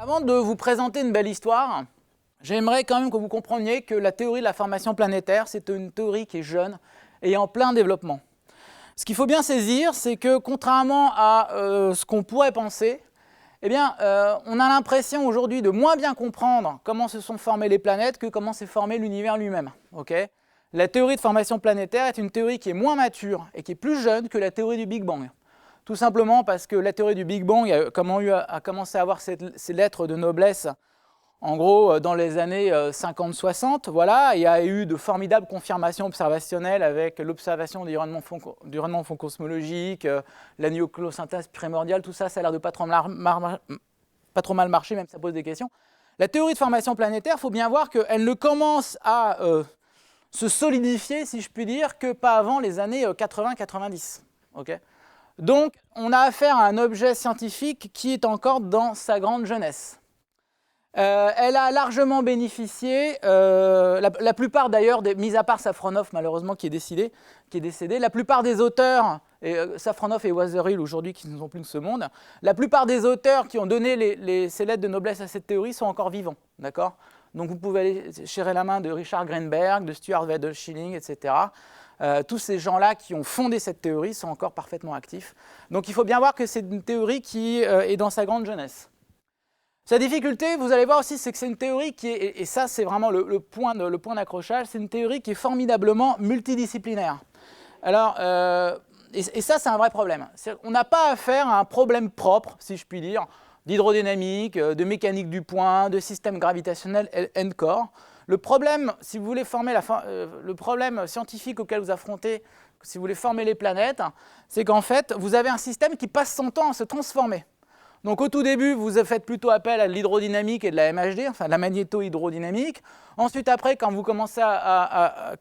Avant de vous présenter une belle histoire, j'aimerais quand même que vous compreniez que la théorie de la formation planétaire, c'est une théorie qui est jeune et en plein développement. Ce qu'il faut bien saisir, c'est que contrairement à ce qu'on pourrait penser, eh bien, on a l'impression aujourd'hui de moins bien comprendre comment se sont formées les planètes que comment s'est formé l'univers lui-même. Okay ? La théorie de formation planétaire est une théorie qui est moins mature et qui est plus jeune que la théorie du Big Bang. Tout simplement parce que la théorie du Big Bang a commencé à avoir ses lettres de noblesse, en gros, dans les années 50-60, voilà. Il y a eu de formidables confirmations observationnelles avec l'observation du rayonnement fond cosmologique, la nucléosynthèse primordiale, tout ça, ça a l'air de pas trop mal marcher, même si ça pose des questions. La théorie de formation planétaire, il faut bien voir qu'elle ne commence à se solidifier, si je puis dire, que pas avant les années 80-90. Okay ? Donc, on a affaire à un objet scientifique qui est encore dans sa grande jeunesse. Elle a largement bénéficié, la plupart d'ailleurs, mis à part Safronov malheureusement qui est décédé, la plupart des auteurs, Safronov et Wasserhill aujourd'hui qui ne sont plus de ce monde, la plupart des auteurs qui ont donné ces lettres de noblesse à cette théorie sont encore vivants, d'accord ? Donc vous pouvez aller serrer la main de Richard Greenberg, de Stuart Weddell-Schilling, etc. Tous ces gens-là qui ont fondé cette théorie sont encore parfaitement actifs. Donc il faut bien voir que c'est une théorie qui est dans sa grande jeunesse. Sa difficulté, vous allez voir aussi, c'est que c'est une théorie qui est, et ça c'est vraiment le point d'accrochage, c'est une théorie qui est formidablement multidisciplinaire. Alors, et ça c'est un vrai problème. On n'a pas affaire à un problème propre, si je puis dire, d'hydrodynamique, de mécanique du point, de système gravitationnel N-core. Le problème, si vous voulez former le problème scientifique auquel vous affrontez, si vous voulez former les planètes, c'est qu'en fait, vous avez un système qui passe son temps à se transformer. Donc au tout début, vous faites plutôt appel à l'hydrodynamique et de la MHD, enfin de la magnéto-hydrodynamique. Ensuite, après, quand vous commencez à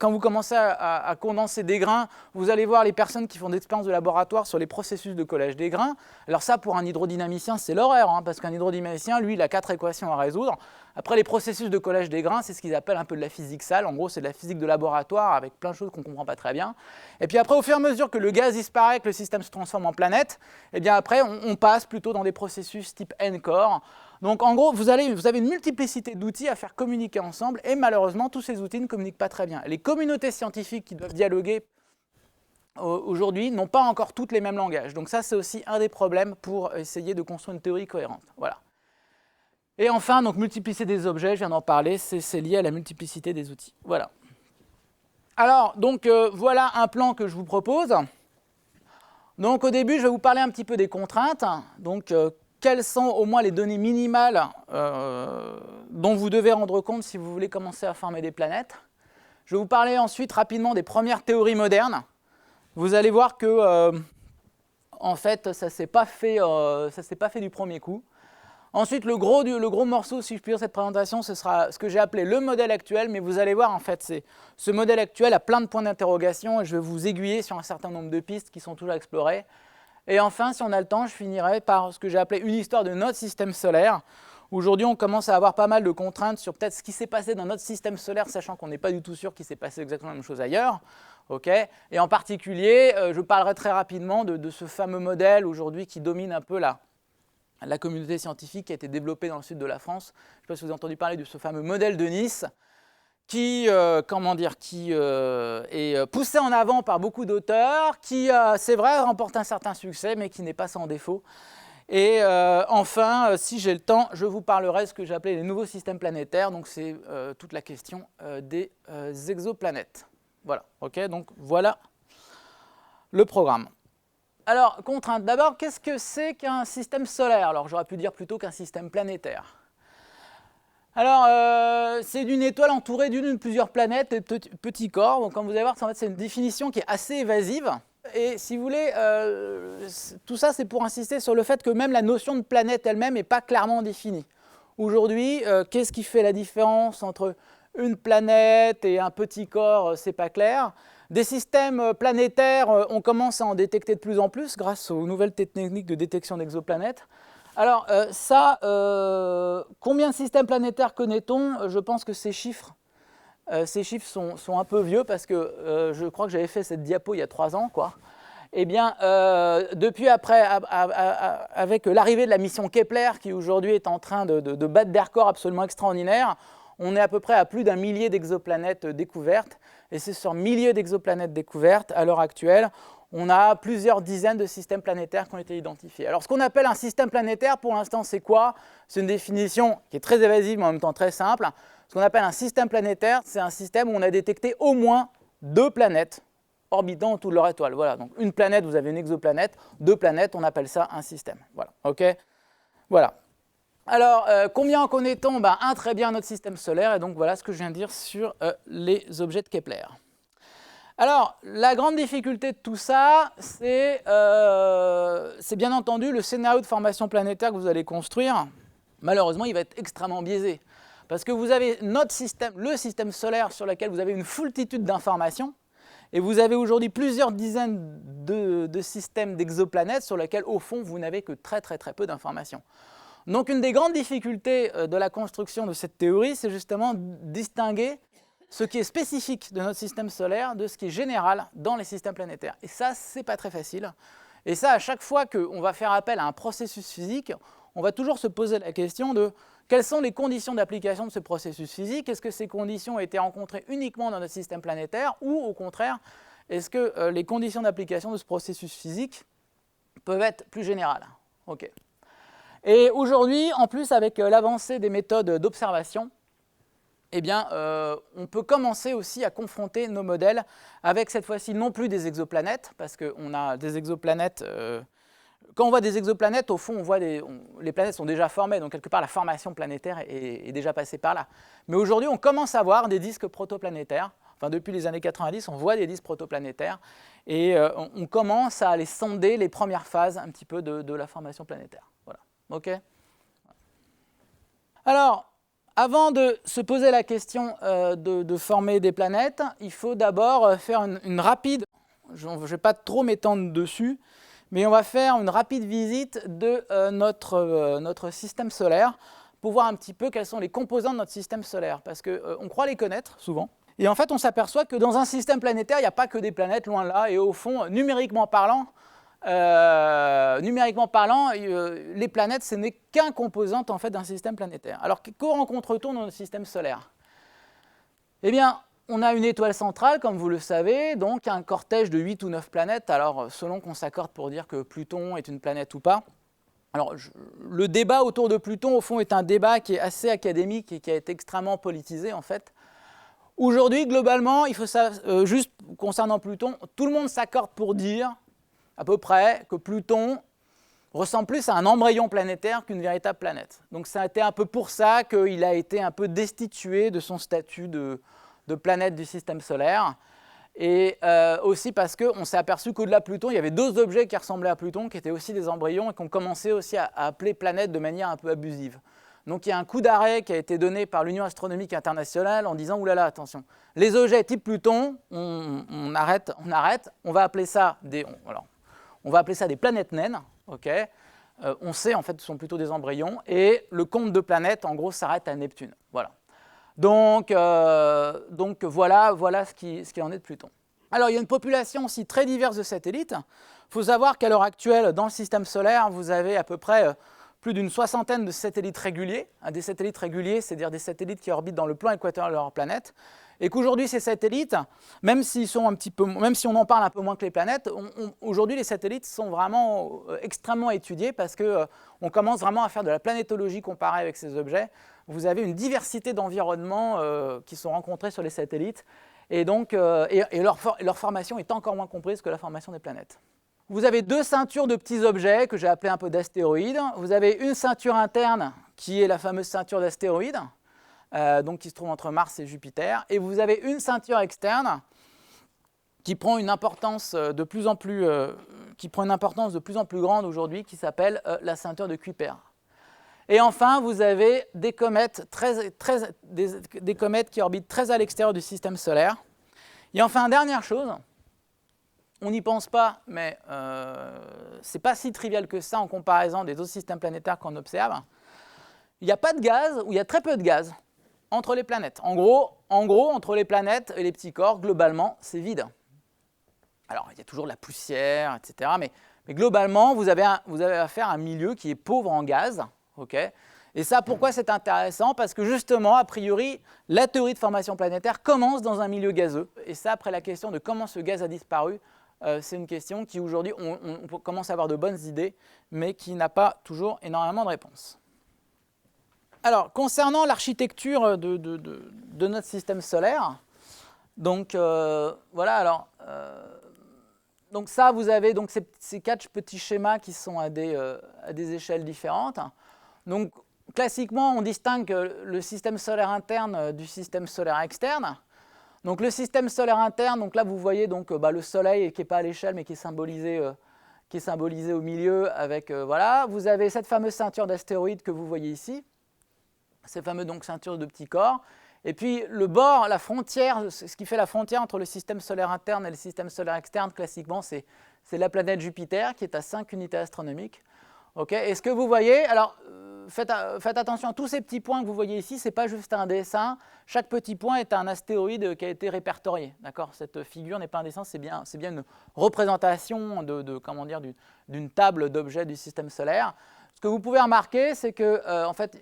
condenser des grains, vous allez voir les personnes qui font des expériences de laboratoire sur les processus de collage des grains. Alors ça, pour un hydrodynamicien, c'est l'horreur, hein, parce qu'un hydrodynamicien, lui, il a 4 équations à résoudre. Après, les processus de collage des grains, c'est ce qu'ils appellent un peu de la physique sale. En gros, c'est de la physique de laboratoire avec plein de choses qu'on ne comprend pas très bien. Et puis après, au fur et à mesure que le gaz disparaît, que le système se transforme en planète, et bien après, on passe plutôt dans des processus type N-core. Donc en gros, vous avez une multiplicité d'outils à faire communiquer ensemble, et malheureusement, tous ces outils ne communiquent pas très bien. Les communautés scientifiques qui doivent dialoguer aujourd'hui n'ont pas encore toutes les mêmes langages. Donc ça, c'est aussi un des problèmes pour essayer de construire une théorie cohérente. Voilà. Et enfin, donc multiplicité des objets, je viens d'en parler, c'est lié à la multiplicité des outils. Voilà. Alors, donc voilà un plan que je vous propose. Donc au début, je vais vous parler un petit peu des contraintes. Donc quelles sont au moins les données minimales dont vous devez rendre compte si vous voulez commencer à former des planètes. Je vais vous parler ensuite rapidement des premières théories modernes. Vous allez voir que en fait, ça ne s'est pas fait du premier coup. Ensuite, le gros morceau, si je puis dire, de cette présentation, ce sera ce que j'ai appelé le modèle actuel, mais vous allez voir, en fait, ce modèle actuel a plein de points d'interrogation et je vais vous aiguiller sur un certain nombre de pistes qui sont toujours explorées. Et enfin, si on a le temps, je finirai par ce que j'ai appelé une histoire de notre système solaire. Aujourd'hui, on commence à avoir pas mal de contraintes sur peut-être ce qui s'est passé dans notre système solaire, sachant qu'on n'est pas du tout sûr qu'il s'est passé exactement la même chose ailleurs. Okay. Et en particulier, je parlerai très rapidement de ce fameux modèle aujourd'hui qui domine un peu la communauté scientifique qui a été développée dans le sud de la France. Je ne sais pas si vous avez entendu parler de ce fameux modèle de Nice qui est poussé en avant par beaucoup d'auteurs, qui, c'est vrai, remporte un certain succès, mais qui n'est pas sans défaut. Et enfin, si j'ai le temps, je vous parlerai de ce que j'ai appelé les nouveaux systèmes planétaires. Donc c'est toute la question des exoplanètes. Voilà, ok, donc voilà le programme. Alors, contrainte. D'abord, qu'est-ce que c'est qu'un système solaire? Alors, j'aurais pu dire plutôt qu'un système planétaire. Alors, c'est d'une étoile entourée d'une ou de plusieurs planètes et de petits corps. Donc, comme vous allez voir, en fait, c'est une définition qui est assez évasive. Et si vous voulez, tout ça, c'est pour insister sur le fait que même la notion de planète elle-même n'est pas clairement définie. Aujourd'hui, qu'est-ce qui fait la différence entre une planète et un petit corps? C'est pas clair. Des systèmes planétaires, on commence à en détecter de plus en plus grâce aux nouvelles techniques de détection d'exoplanètes. Alors combien de systèmes planétaires connaît-on? Je pense que ces chiffres sont un peu vieux parce que je crois que j'avais fait cette diapo il y a 3 ans, quoi. eh bien, depuis après, avec l'arrivée de la mission Kepler, qui aujourd'hui est en train de battre des records absolument extraordinaires, on est à peu près à plus d'un millier d'exoplanètes découvertes. Et c'est sur milliers d'exoplanètes découvertes, à l'heure actuelle, on a plusieurs dizaines de systèmes planétaires qui ont été identifiés. Alors, ce qu'on appelle un système planétaire, pour l'instant, c'est quoi? C'est une définition qui est très évasive, mais en même temps très simple. Ce qu'on appelle un système planétaire, c'est un système où on a détecté au moins 2 planètes orbitant autour de leur étoile. Voilà, donc une planète, vous avez une exoplanète, 2 planètes, on appelle ça un système. Voilà, ok? Voilà. Alors, combien en connaît-on? Ben, très bien notre système solaire, et donc voilà ce que je viens de dire sur les objets de Kepler. Alors, la grande difficulté de tout ça, c'est bien entendu le scénario de formation planétaire que vous allez construire. Malheureusement, il va être extrêmement biaisé. Parce que vous avez notre système, le système solaire sur lequel vous avez une foultitude d'informations, et vous avez aujourd'hui plusieurs dizaines de systèmes d'exoplanètes sur lesquels, au fond, vous n'avez que très peu d'informations. Donc, une des grandes difficultés de la construction de cette théorie, c'est justement distinguer ce qui est spécifique de notre système solaire de ce qui est général dans les systèmes planétaires. Et ça, c'est pas très facile. Et ça, à chaque fois qu'on va faire appel à un processus physique, on va toujours se poser la question de quelles sont les conditions d'application de ce processus physique? Est-ce que ces conditions ont été rencontrées uniquement dans notre système planétaire ou, au contraire, est-ce que les conditions d'application de ce processus physique peuvent être plus générales? Ok. Et aujourd'hui, en plus, avec l'avancée des méthodes d'observation, eh bien, on peut commencer aussi à confronter nos modèles avec cette fois-ci non plus des exoplanètes, parce qu'on a des exoplanètes. Quand on voit des exoplanètes, au fond, on voit les planètes sont déjà formées, donc quelque part la formation planétaire est déjà passée par là. Mais aujourd'hui, on commence à voir des disques protoplanétaires. Enfin, depuis les années 90, on voit des disques protoplanétaires et on commence à aller sonder les premières phases un petit peu de la formation planétaire. Voilà. OK ? Alors, avant de se poser la question de former des planètes, il faut d'abord faire une rapide, je ne vais pas trop m'étendre dessus, mais on va faire une rapide visite de notre système solaire pour voir un petit peu quelles sont les composants de notre système solaire, parce qu'on croit les connaître souvent. Et en fait, on s'aperçoit que dans un système planétaire, il n'y a pas que des planètes, loin de là, et au fond, numériquement parlant, les planètes, ce n'est qu'un composant en fait, d'un système planétaire. Alors, que rencontre-t-on dans notre système solaire? Eh bien, on a une étoile centrale, comme vous le savez, donc un cortège de 8 ou 9 planètes, alors selon qu'on s'accorde pour dire que Pluton est une planète ou pas. Alors, le débat autour de Pluton, au fond, est un débat qui est assez académique et qui a été extrêmement politisé, en fait. Aujourd'hui, globalement, il faut savoir, juste concernant Pluton, tout le monde s'accorde pour dire, à peu près, que Pluton ressemble plus à un embryon planétaire qu'une véritable planète. Donc, ça a été un peu pour ça qu'il a été un peu destitué de son statut de planète du système solaire, et aussi parce qu'on s'est aperçu qu'au-delà de Pluton, il y avait d'autres objets qui ressemblaient à Pluton, qui étaient aussi des embryons, et qu'on commençait aussi à appeler planètes de manière un peu abusive. Donc il y a un coup d'arrêt qui a été donné par l'Union astronomique internationale en disant « Oulala, attention, les objets type Pluton, on arrête, on va appeler ça des planètes naines, okay. On sait en fait que ce sont plutôt des embryons, et le compte de planètes, en gros, s'arrête à Neptune. Voilà. Donc voilà ce qui en est de Pluton. Alors, il y a une population aussi très diverse de satellites. Il faut savoir qu'à l'heure actuelle, dans le système solaire, vous avez à peu près plus d'une soixantaine de satellites réguliers. Des satellites réguliers, c'est-à-dire des satellites qui orbitent dans le plan équatorial de leur planète. Et qu'aujourd'hui, ces satellites, même si on en parle un peu moins que les planètes, aujourd'hui, les satellites sont vraiment extrêmement étudiés parce qu'on commence vraiment à faire de la planétologie comparée avec ces objets. Vous avez une diversité d'environnements qui sont rencontrés sur les satellites, et donc leur formation est encore moins comprise que la formation des planètes. Vous avez 2 ceintures de petits objets que j'ai appelées un peu d'astéroïdes. Vous avez une ceinture interne qui est la fameuse ceinture d'astéroïdes, donc qui se trouve entre Mars et Jupiter, et vous avez une ceinture externe qui prend une importance de plus en plus grande aujourd'hui, qui s'appelle la ceinture de Kuiper. Et enfin, vous avez des comètes, des comètes qui orbitent très à l'extérieur du système solaire. Et enfin, dernière chose, on n'y pense pas, mais ce n'est pas si trivial que ça en comparaison des autres systèmes planétaires qu'on observe. Il n'y a pas de gaz, ou il y a très peu de gaz entre les planètes. En gros, entre les planètes et les petits corps, globalement, c'est vide. Alors, il y a toujours de la poussière, etc. Mais globalement, vous avez affaire à un milieu qui est pauvre en gaz. Okay. Et ça, pourquoi c'est intéressant? Parce que justement, a priori, la théorie de formation planétaire commence dans un milieu gazeux. Et ça, après la question de comment ce gaz a disparu, c'est une question qui aujourd'hui, on commence à avoir de bonnes idées, mais qui n'a pas toujours énormément de réponses. Alors, concernant l'architecture de notre système solaire, donc voilà, alors, donc ça, vous avez donc ces 4 petits schémas qui sont à des échelles différentes. Donc, classiquement, on distingue le système solaire interne du système solaire externe. Donc, le système solaire interne, donc là, vous voyez donc, le Soleil qui n'est pas à l'échelle, mais qui est symbolisé au milieu avec, voilà. Vous avez cette fameuse ceinture d'astéroïdes que vous voyez ici, ces fameuses donc, ceintures de petits corps. Et puis, le bord, la frontière, ce qui fait la frontière entre le système solaire interne et le système solaire externe, classiquement, c'est la planète Jupiter, qui est à 5 unités astronomiques. Okay. Et ce que vous voyez, alors, faites attention à tous ces petits points que vous voyez ici, ce n'est pas juste un dessin. Chaque petit point est un astéroïde qui a été répertorié. Cette figure n'est pas un dessin, c'est bien une représentation d'une table d'objets du système solaire. Ce que vous pouvez remarquer, c'est que, en fait,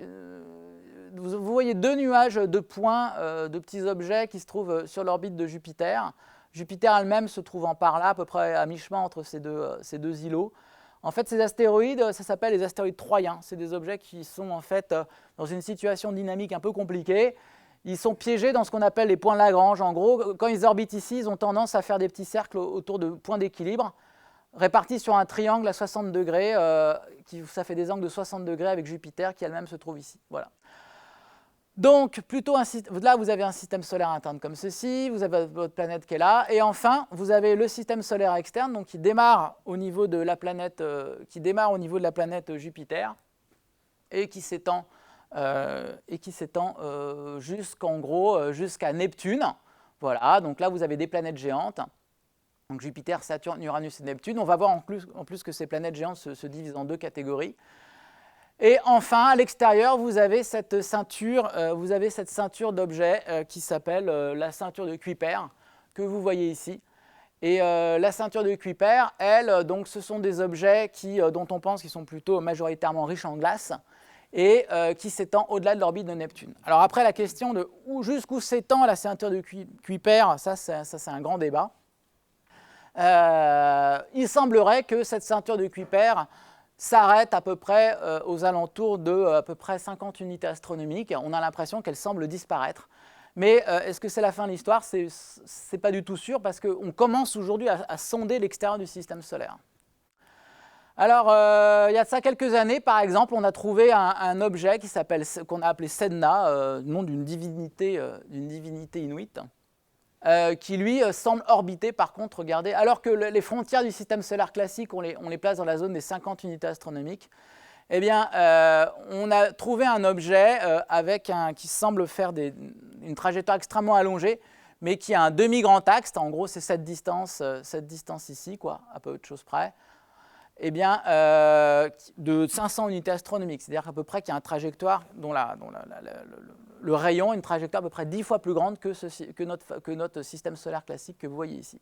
vous voyez 2 nuages de points, de petits objets qui se trouvent sur l'orbite de Jupiter. Jupiter elle-même se trouvant par là, à peu près à mi-chemin entre ces deux îlots. En fait, ces astéroïdes, ça s'appelle les astéroïdes troyens. C'est des objets qui sont en fait dans une situation dynamique un peu compliquée. Ils sont piégés dans ce qu'on appelle les points Lagrange. En gros, quand ils orbitent ici, ils ont tendance à faire des petits cercles autour de points d'équilibre, répartis sur un triangle à 60 degrés. Ça fait des angles de 60 degrés avec Jupiter qui elle-même se trouve ici. Voilà. Donc, là, vous avez un système solaire interne comme ceci, vous avez votre planète qui est là, et enfin, vous avez le système solaire externe, donc qui démarre au niveau de la planète, Jupiter, et qui s'étend jusqu'à Neptune. Voilà, donc là, vous avez des planètes géantes, donc Jupiter, Saturne, Uranus et Neptune. On va voir en plus que ces planètes géantes se divisent en 2 catégories. Et enfin, à l'extérieur, vous avez cette ceinture d'objets qui s'appelle la ceinture de Kuiper, que vous voyez ici. Et la ceinture de Kuiper, elle, donc, ce sont des objets dont on pense qu'ils sont plutôt majoritairement riches en glace et qui s'étend au-delà de l'orbite de Neptune. Alors après, la question de jusqu'où s'étend la ceinture de Kuiper, ça c'est un grand débat. Il semblerait que cette ceinture de Kuiper s'arrête à peu près aux alentours de à peu près 50 unités astronomiques. On a l'impression qu'elle semble disparaître. Mais est-ce que c'est la fin de l'histoire? C'est pas du tout sûr parce qu'on commence aujourd'hui à sonder l'extérieur du système solaire. Alors, il y a de ça quelques années, par exemple, on a trouvé un objet qu'on a appelé Sedna, nom d'une divinité inuite, qui lui semble orbiter par contre, regardez, alors que les frontières du système solaire classique, on les place dans la zone des 50 unités astronomiques, eh bien, on a trouvé un objet qui semble faire une trajectoire extrêmement allongée, mais qui a un demi-grand axe, en gros c'est cette distance ici, quoi, à peu de choses près, eh bien, de 500 unités astronomiques, c'est-à-dire à peu près qu'il y a une trajectoire dont le rayon, une trajectoire à peu près 10 fois plus grande que notre système solaire classique que vous voyez ici.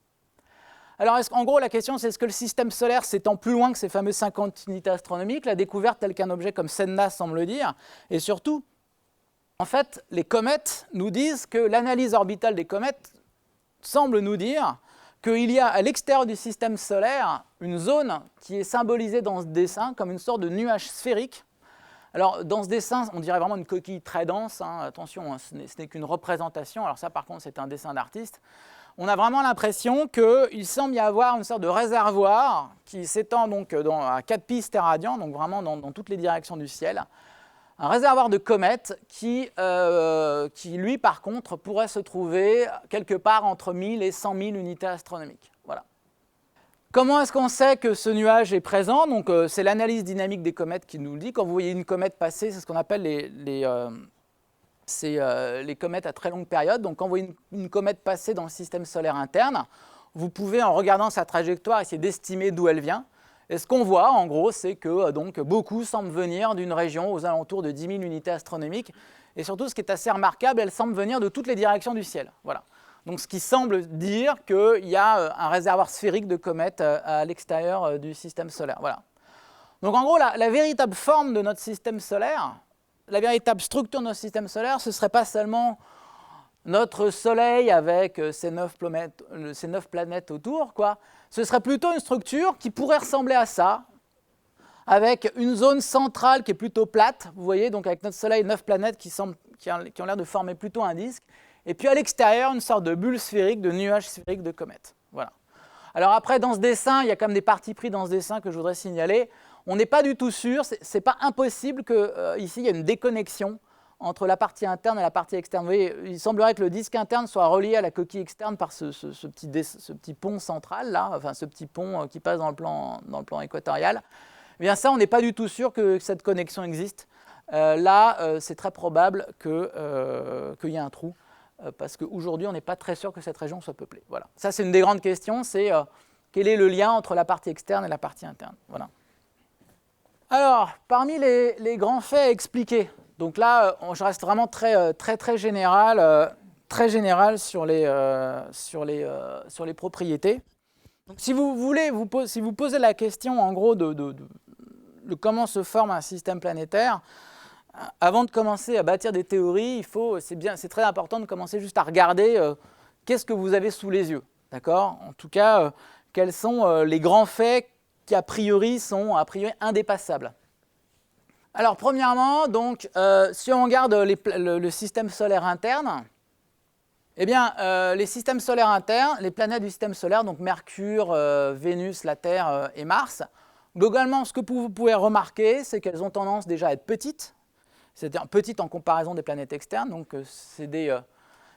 Alors, en gros, la question, c'est est-ce que le système solaire s'étend plus loin que ces fameuses 50 unités astronomiques, la découverte telle qu'un objet comme Sedna semble le dire, et surtout, en fait, les comètes nous disent que l'analyse orbitale des comètes semble nous dire qu'il y a à l'extérieur du système solaire une zone qui est symbolisée dans ce dessin comme une sorte de nuage sphérique. Alors, dans ce dessin, on dirait vraiment une coquille très dense. Hein. Attention, ce n'est qu'une représentation. Alors ça, par contre, c'est un dessin d'artiste. On a vraiment l'impression qu'il semble y avoir une sorte de réservoir qui s'étend donc à 4 pistes radians, donc vraiment dans toutes les directions du ciel. Un réservoir de comètes qui, lui, par contre, pourrait se trouver quelque part entre 1000 et 100 000 unités astronomiques. Voilà. Comment est-ce qu'on sait que ce nuage est présent? Donc, c'est l'analyse dynamique des comètes qui nous le dit. Quand vous voyez une comète passer, c'est ce qu'on appelle les comètes à très longue période. Donc, quand vous voyez une comète passer dans le système solaire interne, vous pouvez, en regardant sa trajectoire, essayer d'estimer d'où elle vient. Et ce qu'on voit, en gros, c'est que beaucoup semblent venir d'une région aux alentours de 10 000 unités astronomiques. Et surtout, ce qui est assez remarquable, elles semblent venir de toutes les directions du ciel. Voilà. Donc ce qui semble dire qu'il y a un réservoir sphérique de comètes à l'extérieur du système solaire. Voilà. Donc en gros, la véritable forme de notre système solaire, la véritable structure de notre système solaire, ce ne serait pas seulement notre Soleil avec ces 9 planètes autour, quoi. Ce serait plutôt une structure qui pourrait ressembler à ça, avec une zone centrale qui est plutôt plate, vous voyez, donc avec notre Soleil, 9 planètes qui ont l'air de former plutôt un disque, et puis à l'extérieur, une sorte de bulle sphérique, de nuage sphérique de comètes. Voilà. Alors après, dans ce dessin, il y a quand même des partis pris dans ce dessin que je voudrais signaler. On n'est pas du tout sûr, ce n'est pas impossible qu'ici, il y ait une déconnexion entre la partie interne et la partie externe. Vous voyez, il semblerait que le disque interne soit relié à la coquille externe par ce petit pont central, là, enfin ce petit pont qui passe dans le plan équatorial. Eh bien ça, on n'est pas du tout sûr que cette connexion existe. Là, c'est très probable qu'il y ait un trou, parce qu'aujourd'hui, on n'est pas très sûr que cette région soit peuplée. Voilà. Ça, c'est une des grandes questions, c'est quel est le lien entre la partie externe et la partie interne. Voilà. Alors, parmi les grands faits à expliquer, donc là, je reste vraiment très général sur les propriétés. Donc, si vous voulez, si vous posez la question en gros de comment se forme un système planétaire, avant de commencer à bâtir des théories, c'est très important de commencer juste à regarder qu'est-ce que vous avez sous les yeux, d'accord ? En tout cas, quels sont les grands faits qui a priori sont indépassables. Alors premièrement, donc, si on regarde le système solaire interne, eh bien, les systèmes solaires internes, les planètes du système solaire, donc Mercure, Vénus, la Terre et Mars, globalement, ce que vous pouvez remarquer, c'est qu'elles ont tendance déjà à être petites, c'est-à-dire petites en comparaison des planètes externes, donc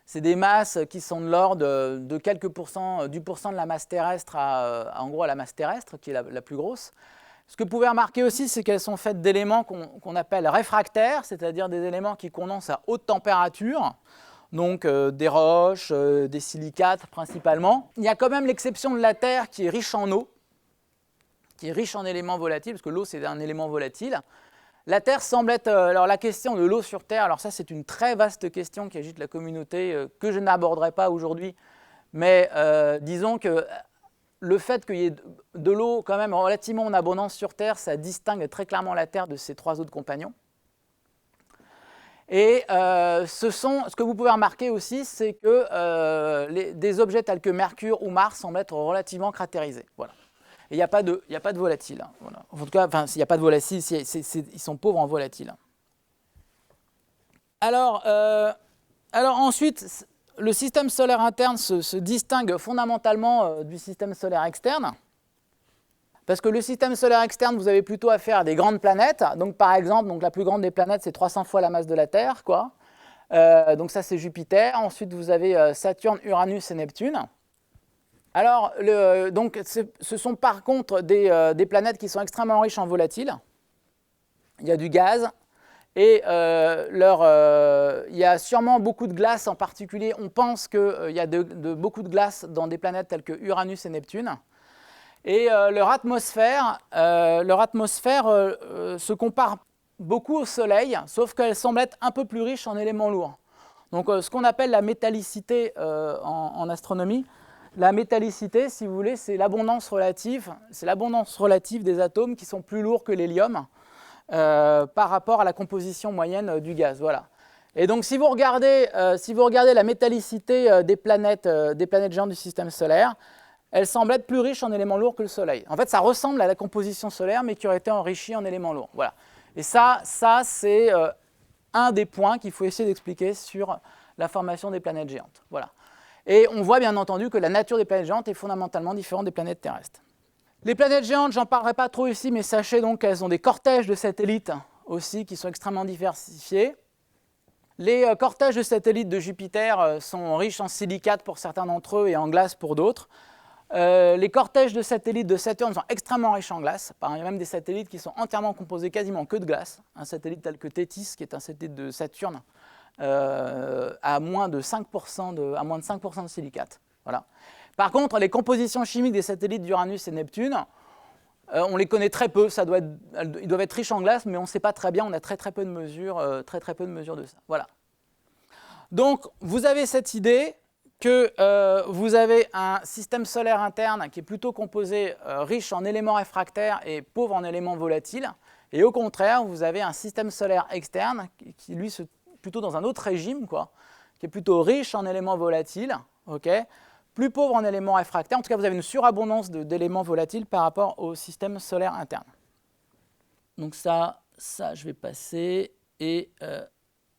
c'est des masses qui sont de l'ordre de quelques pourcents, du pourcent de la masse terrestre en gros à la masse terrestre, qui est la plus grosse. Ce que vous pouvez remarquer aussi, c'est qu'elles sont faites d'éléments qu'on appelle réfractaires, c'est-à-dire des éléments qui condensent à haute température, donc des roches, des silicates principalement. Il y a quand même l'exception de la Terre qui est riche en eau, qui est riche en éléments volatiles, parce que l'eau c'est un élément volatile. La Terre semble être... alors la question de l'eau sur Terre, alors ça c'est une très vaste question qui agite la communauté, que je n'aborderai pas aujourd'hui, mais disons que le fait qu'il y ait de l'eau quand même relativement en abondance sur Terre, ça distingue très clairement la Terre de ses 3 autres compagnons. Et ce que vous pouvez remarquer aussi, c'est que des objets tels que Mercure ou Mars semblent être relativement cratérisés. Voilà. Et il n'y a pas de volatile. Hein, voilà. En tout cas, s'il n'y a pas de volatile, ils sont pauvres en volatile. Alors ensuite, le système solaire interne se distingue fondamentalement du système solaire externe. Parce que le système solaire externe, vous avez plutôt affaire à des grandes planètes. Donc par exemple, la plus grande des planètes, c'est 300 fois la masse de la Terre, quoi. Donc ça, c'est Jupiter. Ensuite, vous avez Saturne, Uranus et Neptune. Alors, donc, ce sont par contre des planètes qui sont extrêmement riches en volatiles. Il y a du gaz. Et il y a sûrement beaucoup de glace, en particulier, on pense qu'il y a beaucoup de glace dans des planètes telles que Uranus et Neptune. Et leur atmosphère se compare beaucoup au Soleil, sauf qu'elle semble être un peu plus riche en éléments lourds. Donc ce qu'on appelle la métallicité en astronomie, la métallicité, si vous voulez, c'est l'abondance relative des atomes qui sont plus lourds que l'hélium. Par rapport à la composition moyenne du gaz. Voilà. Et donc, si vous regardez la métallicité des planètes géantes du système solaire, elle semble être plus riche en éléments lourds que le Soleil. En fait, ça ressemble à la composition solaire, mais qui aurait été enrichie en éléments lourds. Voilà. Et ça c'est un des points qu'il faut essayer d'expliquer sur la formation des planètes géantes. Voilà. Et on voit bien entendu que la nature des planètes géantes est fondamentalement différente des planètes terrestres. Les planètes géantes, j'en parlerai pas trop ici, mais sachez donc qu'elles ont des cortèges de satellites aussi qui sont extrêmement diversifiés. Les cortèges de satellites de Jupiter sont riches en silicates pour certains d'entre eux et en glace pour d'autres. Les cortèges de satellites de Saturne sont extrêmement riches en glace. Il y a même des satellites qui sont entièrement composés quasiment que de glace. Un satellite tel que Tethys, qui est un satellite de Saturne, a moins de 5% de silicates. Voilà. Par contre, les compositions chimiques des satellites d'Uranus et Neptune, on les connaît très peu. Ils doivent être riches en glace, mais on ne sait pas très bien. On a très peu de mesures de ça. Voilà. Donc, vous avez cette idée que vous avez un système solaire interne qui est plutôt composé riche en éléments réfractaires et pauvre en éléments volatiles. Et au contraire, vous avez un système solaire externe qui lui, se plutôt dans un autre régime, quoi, qui est plutôt riche en éléments volatiles, okay, plus pauvre en éléments réfractaires. En tout cas, vous avez une surabondance d'éléments volatiles par rapport au système solaire interne. Donc ça je vais passer et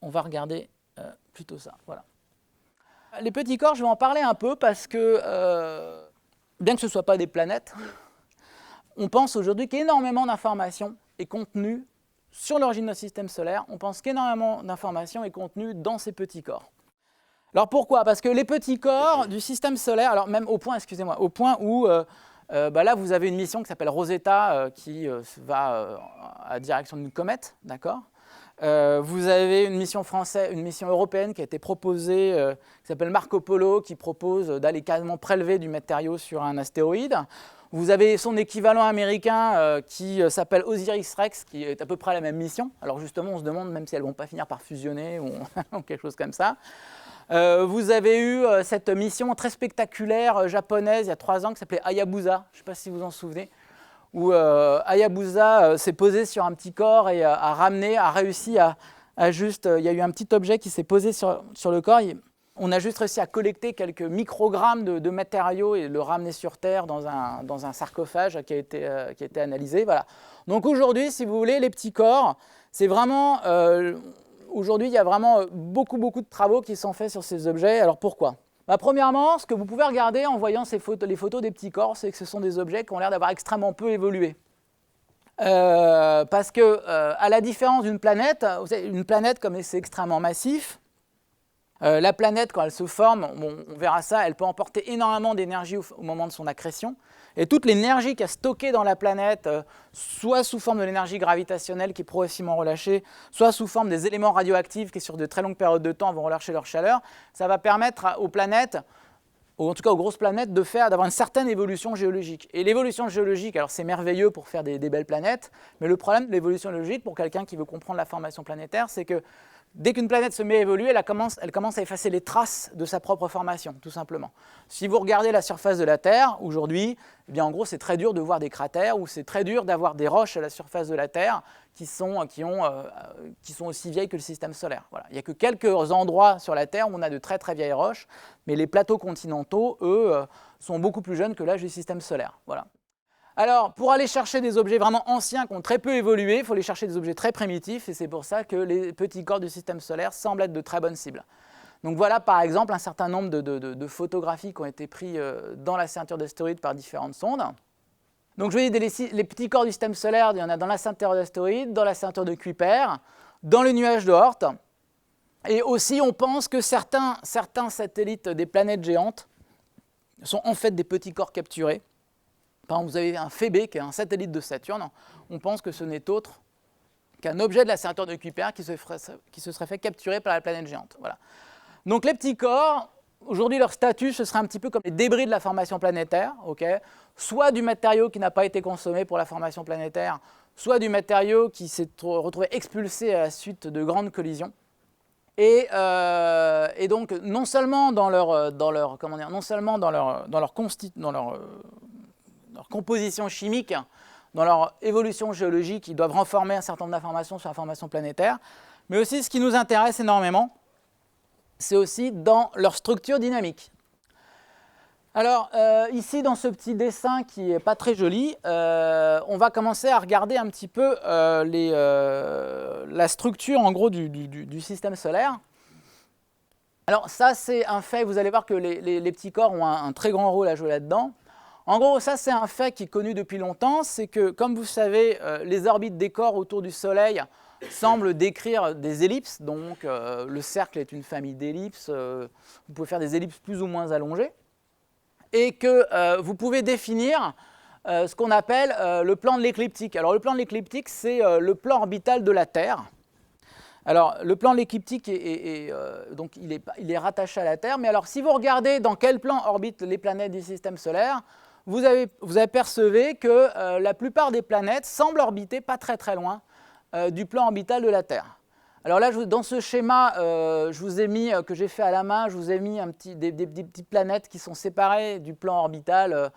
on va regarder plutôt ça. Voilà. Les petits corps, je vais en parler un peu parce que, bien que ce ne soient pas des planètes, on pense aujourd'hui qu'énormément d'informations est contenue sur l'origine de notre système solaire. On pense qu'énormément d'informations est contenue dans ces petits corps. Alors pourquoi? Parce que les petits corps du système solaire, alors même au point, excusez-moi, au point où là vous avez une mission qui s'appelle Rosetta qui va à la direction d'une comète, d'accord? Vous avez une mission française, une mission européenne qui a été proposée, qui s'appelle Marco Polo, qui propose d'aller carrément prélever du matériau sur un astéroïde. Vous avez son équivalent américain qui s'appelle Osiris-Rex, qui est à peu près la même mission. Alors justement, on se demande même si elles ne vont pas finir par fusionner ou quelque chose comme ça. Vous avez eu cette mission très spectaculaire japonaise il y a 3 ans qui s'appelait Hayabusa, je ne sais pas si vous en souvenez, où Hayabusa s'est posé sur un petit corps et a réussi à juste... Il y a eu un petit objet qui s'est posé sur le corps. On a juste réussi à collecter quelques microgrammes de matériaux et le ramener sur Terre dans un sarcophage qui a été analysé. Voilà. Donc aujourd'hui, si vous voulez, les petits corps, c'est vraiment... aujourd'hui, il y a vraiment beaucoup de travaux qui sont faits sur ces objets. Alors pourquoi? Premièrement, ce que vous pouvez regarder en voyant les photos des petits corps, c'est que ce sont des objets qui ont l'air d'avoir extrêmement peu évolué. Parce que, à la différence d'une planète, une planète comme c'est extrêmement massif, la planète, quand elle se forme, on verra ça, elle peut emporter énormément d'énergie au moment de son accrétion. Et toute l'énergie qui est stockée dans la planète, soit sous forme de l'énergie gravitationnelle qui est progressivement relâchée, soit sous forme des éléments radioactifs qui, sur de très longues périodes de temps, vont relâcher leur chaleur, ça va permettre aux planètes, ou en tout cas aux grosses planètes, d'avoir une certaine évolution géologique. Et l'évolution géologique, alors c'est merveilleux pour faire des belles planètes, mais le problème de l'évolution géologique, pour quelqu'un qui veut comprendre la formation planétaire, c'est que dès qu'une planète se met à évoluer, elle commence à effacer les traces de sa propre formation, tout simplement. Si vous regardez la surface de la Terre, aujourd'hui, eh bien, en gros, c'est très dur de voir des cratères ou c'est très dur d'avoir des roches à la surface de la Terre qui sont aussi vieilles que le système solaire. Voilà. Il n'y a que quelques endroits sur la Terre où on a de très vieilles roches, mais les plateaux continentaux, eux, sont beaucoup plus jeunes que l'âge du système solaire. Voilà. Alors, pour aller chercher des objets vraiment anciens qui ont très peu évolué, il faut aller chercher des objets très primitifs, et c'est pour ça que les petits corps du système solaire semblent être de très bonnes cibles. Donc voilà, par exemple, un certain nombre de photographies qui ont été prises dans la ceinture d'astéroïdes par différentes sondes. Donc je vous dis, les petits corps du système solaire, il y en a dans la ceinture d'astéroïdes, dans la ceinture de Kuiper, dans le nuage de Oort, et aussi on pense que certains satellites des planètes géantes sont en fait des petits corps capturés. Par exemple, vous avez un Phébé, qui est un satellite de Saturne. On pense que ce n'est autre qu'un objet de la ceinture de Kuiper qui se serait fait capturer par la planète géante. Voilà. Donc les petits corps, aujourd'hui leur statut, ce serait un petit peu comme les débris de la formation planétaire, okay, soit du matériau qui n'a pas été consommé pour la formation planétaire, soit du matériau qui s'est retrouvé expulsé à la suite de grandes collisions. Et donc non seulement dans leur composition chimique, dans leur évolution géologique, ils doivent renformer un certain nombre d'informations sur la formation planétaire, mais aussi ce qui nous intéresse énormément, c'est aussi dans leur structure dynamique. Alors ici, dans ce petit dessin qui n'est pas très joli, on va commencer à regarder un petit peu la structure en gros du système solaire. Alors ça, c'est un fait, vous allez voir que les petits corps ont un très grand rôle à jouer là-dedans. En gros, ça c'est un fait qui est connu depuis longtemps, c'est que, comme vous savez, les orbites des corps autour du Soleil semblent décrire des ellipses, donc le cercle est une famille d'ellipses, vous pouvez faire des ellipses plus ou moins allongées, et que vous pouvez définir ce qu'on appelle le plan de l'écliptique. Alors le plan de l'écliptique, c'est le plan orbital de la Terre. Alors, le plan de l'écliptique, donc il est rattaché à la Terre, mais alors si vous regardez dans quel plan orbitent les planètes du système solaire, vous apercevez que la plupart des planètes semblent orbiter pas très loin du plan orbital de la Terre. Alors là, dans ce schéma, je vous ai mis, que j'ai fait à la main, je vous ai mis des petites planètes qui sont séparées du plan orbital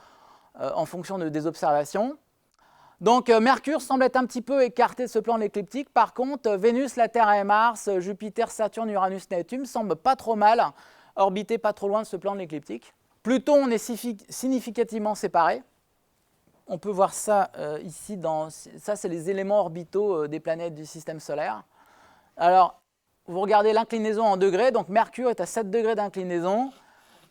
en fonction des observations. Donc Mercure semble être un petit peu écarté de ce plan de l'écliptique. Par contre, Vénus, la Terre et Mars, Jupiter, Saturne, Uranus, Neptune semblent pas trop mal, orbiter pas trop loin de ce plan de l'écliptique. Pluton, on est significativement séparé. On peut voir ça ici, ça c'est les éléments orbitaux des planètes du système solaire. Alors, vous regardez l'inclinaison en degrés, donc Mercure est à 7 degrés d'inclinaison,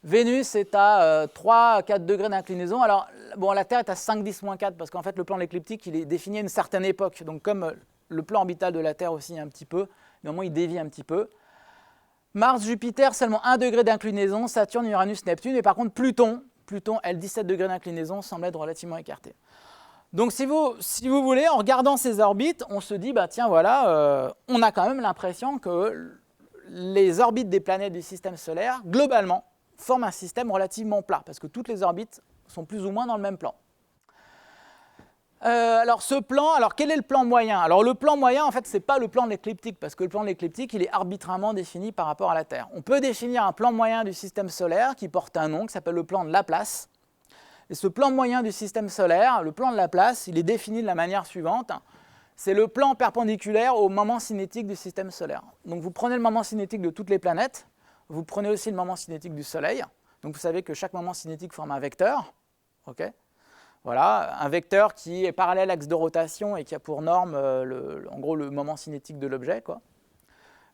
Vénus est à 3 à 4 degrés d'inclinaison. Alors, bon, la Terre est à 5, 10, moins 4, parce qu'en fait, le plan de l'écliptique, il est défini à une certaine époque. Donc, comme le plan orbital de la Terre aussi un petit peu, néanmoins, il dévie un petit peu. Mars, Jupiter, seulement 1 degré d'inclinaison, Saturne, Uranus, Neptune. Et par contre, Pluton, elle, 17 degrés d'inclinaison, semble être relativement écarté. Donc, si vous voulez, en regardant ces orbites, on se dit, bah, tiens, voilà, on a quand même l'impression que les orbites des planètes du système solaire, globalement, forment un système relativement plat, parce que toutes les orbites sont plus ou moins dans le même plan. Alors ce plan, quel est le plan moyen? Alors le plan moyen, en fait, ce n'est pas le plan de l'écliptique, parce que le plan de l'écliptique, il est arbitrairement défini par rapport à la Terre. On peut définir un plan moyen du système solaire qui porte un nom, qui s'appelle le plan de Laplace. Et ce plan moyen du système solaire, le plan de Laplace, il est défini de la manière suivante. C'est le plan perpendiculaire au moment cinétique du système solaire. Donc vous prenez le moment cinétique de toutes les planètes, vous prenez aussi le moment cinétique du Soleil. Donc vous savez que chaque moment cinétique forme un vecteur. Okay, voilà, un vecteur qui est parallèle à l'axe de rotation et qui a pour norme, en gros, le moment cinétique de l'objet.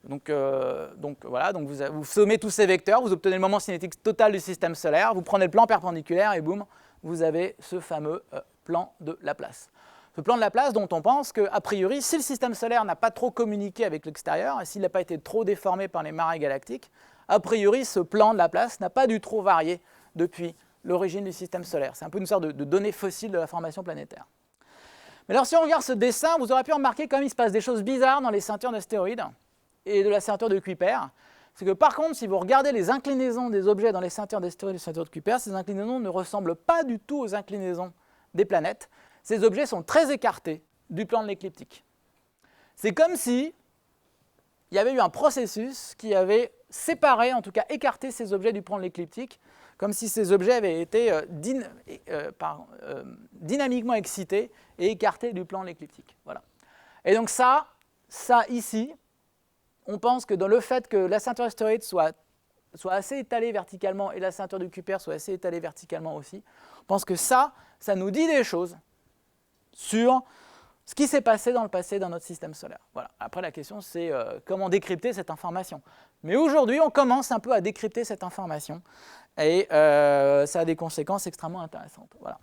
Donc voilà, donc vous sommez tous ces vecteurs, vous obtenez le moment cinétique total du système solaire, vous prenez le plan perpendiculaire et boum, vous avez ce fameux plan de Laplace. Ce plan de Laplace dont on pense qu'a priori, si le système solaire n'a pas trop communiqué avec l'extérieur et s'il n'a pas été trop déformé par les marées galactiques, a priori, ce plan de Laplace n'a pas du tout varié depuis l'origine du système solaire. C'est un peu une sorte de données fossiles de la formation planétaire. Mais alors, si on regarde ce dessin, vous aurez pu remarquer quand même il se passe des choses bizarres dans les ceintures d'astéroïdes et de la ceinture de Kuiper. C'est que par contre, si vous regardez les inclinaisons des objets dans les ceintures d'astéroïdes et les ceintures de Kuiper, ces inclinaisons ne ressemblent pas du tout aux inclinaisons des planètes. Ces objets sont très écartés du plan de l'écliptique. C'est comme si il y avait eu un processus qui avait séparé, en tout cas écarté ces objets du plan de l'écliptique, comme si ces objets avaient été dynamiquement excités et écartés du plan de l'écliptique. Voilà. Et donc ça ici, on pense que dans le fait que la ceinture astéroïde soit assez étalée verticalement et la ceinture de Kuiper soit assez étalée verticalement aussi, on pense que ça nous dit des choses sur ce qui s'est passé dans le passé dans notre système solaire. Voilà. Après, la question, c'est comment décrypter cette information. Mais aujourd'hui, on commence un peu à décrypter cette information et ça a des conséquences extrêmement intéressantes. Voilà.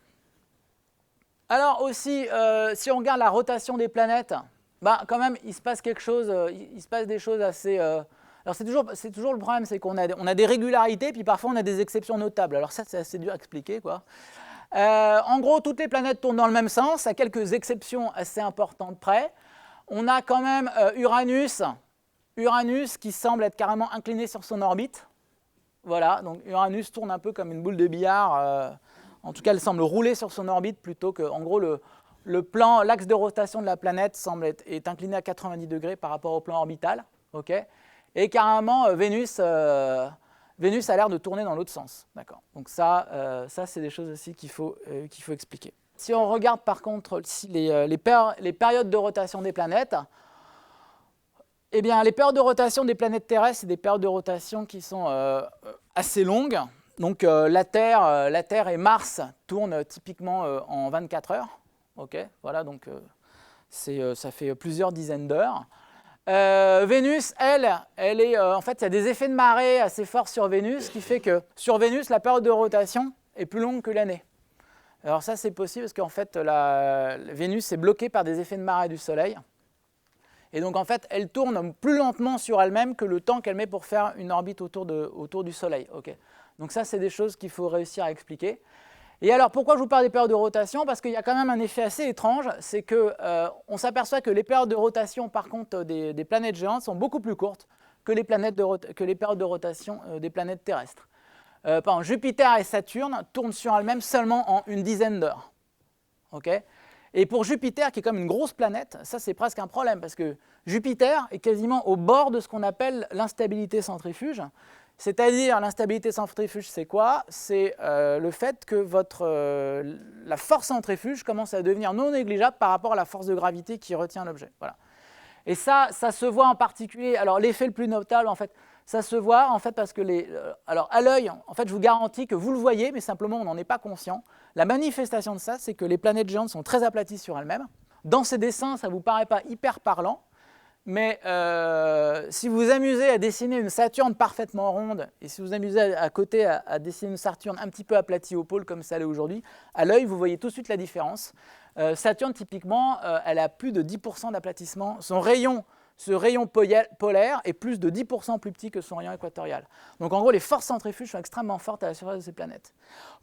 Alors aussi, si on regarde la rotation des planètes, bah, quand même, il se passe quelque chose, il se passe des choses assez... alors c'est toujours le problème, c'est qu'on a des régularités, puis parfois on a des exceptions notables. Alors ça, c'est assez dur à expliquer, quoi. En gros, toutes les planètes tournent dans le même sens, à quelques exceptions assez importantes près. On a quand même Uranus qui semble être carrément incliné sur son orbite. Voilà, donc Uranus tourne un peu comme une boule de billard. En tout cas, elle semble rouler sur son orbite plutôt que... En gros, l'axe de rotation de la planète est incliné à 90 degrés par rapport au plan orbital. Okay, et carrément, Vénus a l'air de tourner dans l'autre sens. D'accord. Donc ça c'est des choses aussi qu'il faut expliquer. Si on regarde par contre les périodes de rotation des planètes, eh bien, les périodes de rotation des planètes terrestres, c'est des périodes de rotation qui sont assez longues. Donc la Terre et Mars tournent typiquement en 24 heures. Okay, voilà, donc ça fait plusieurs dizaines d'heures. Vénus, elle est, en fait, il y a des effets de marée assez forts sur Vénus, qui fait que sur Vénus, la période de rotation est plus longue que l'année. Alors ça, c'est possible parce qu'en fait, Vénus est bloquée par des effets de marée du Soleil. Et donc, en fait, elle tourne plus lentement sur elle-même que le temps qu'elle met pour faire une orbite autour du Soleil. Okay. Donc ça, c'est des choses qu'il faut réussir à expliquer. Et alors, pourquoi je vous parle des périodes de rotation? Parce qu'il y a quand même un effet assez étrange, c'est qu'on s'aperçoit que les périodes de rotation, par contre, des planètes géantes sont beaucoup plus courtes que les périodes de rotation des planètes terrestres. Par exemple, Jupiter et Saturne tournent sur elles-mêmes seulement en une dizaine d'heures. Okay, Et pour Jupiter, qui est comme une grosse planète, ça c'est presque un problème, parce que Jupiter est quasiment au bord de ce qu'on appelle l'instabilité centrifuge. C'est-à-dire, l'instabilité centrifuge, c'est quoi? C'est le fait que la force centrifuge commence à devenir non négligeable par rapport à la force de gravité qui retient l'objet. Voilà. Et ça se voit en particulier, alors l'effet le plus notable, en fait, ça se voit en fait parce que alors à l'œil, en fait, je vous garantis que vous le voyez, mais simplement on n'en est pas conscient. La manifestation de ça, c'est que les planètes géantes sont très aplaties sur elles-mêmes. Dans ces dessins, ça ne vous paraît pas hyper parlant, mais si vous vous amusez à dessiner une Saturne parfaitement ronde, et si vous vous amusez à côté à dessiner une Saturne un petit peu aplatie au pôle, comme ça l'est aujourd'hui, à l'œil, vous voyez tout de suite la différence. Saturne, typiquement, elle a plus de 10% d'aplatissement. Ce rayon polaire est plus de 10% plus petit que son rayon équatorial. Donc en gros, les forces centrifuges sont extrêmement fortes à la surface de ces planètes.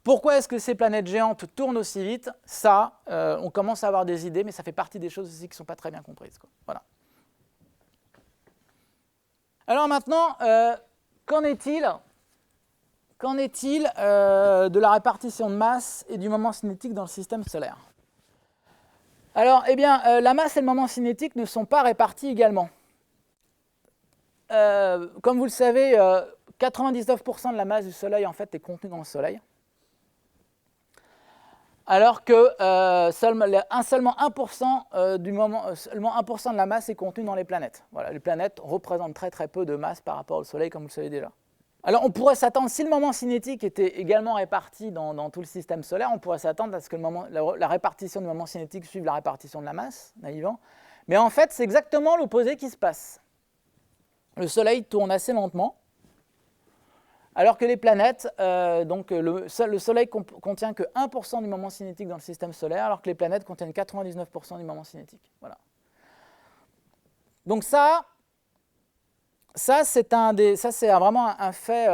Pourquoi est-ce que ces planètes géantes tournent aussi vite? Ça, on commence à avoir des idées, mais ça fait partie des choses aussi qui ne sont pas très bien comprises, quoi. Voilà. Alors maintenant, qu'en est-il de la répartition de masse et du moment cinétique dans le système solaire? Alors, eh bien, la masse et le moment cinétique ne sont pas répartis également. Comme vous le savez, 99% de la masse du Soleil en fait est contenue dans le Soleil, alors que seulement 1% seulement 1% de la masse est contenue dans les planètes. Voilà, les planètes représentent très très peu de masse par rapport au Soleil, comme vous le savez déjà. Alors on pourrait s'attendre, si le moment cinétique était également réparti dans tout le système solaire, on pourrait s'attendre à ce que la répartition du moment cinétique suive la répartition de la masse, naïvement. Mais en fait, c'est exactement l'opposé qui se passe. Le Soleil tourne assez lentement, alors que les planètes, le Soleil contient que 1% du moment cinétique dans le système solaire, alors que les planètes contiennent 99% du moment cinétique. Voilà. Donc ça c'est vraiment un fait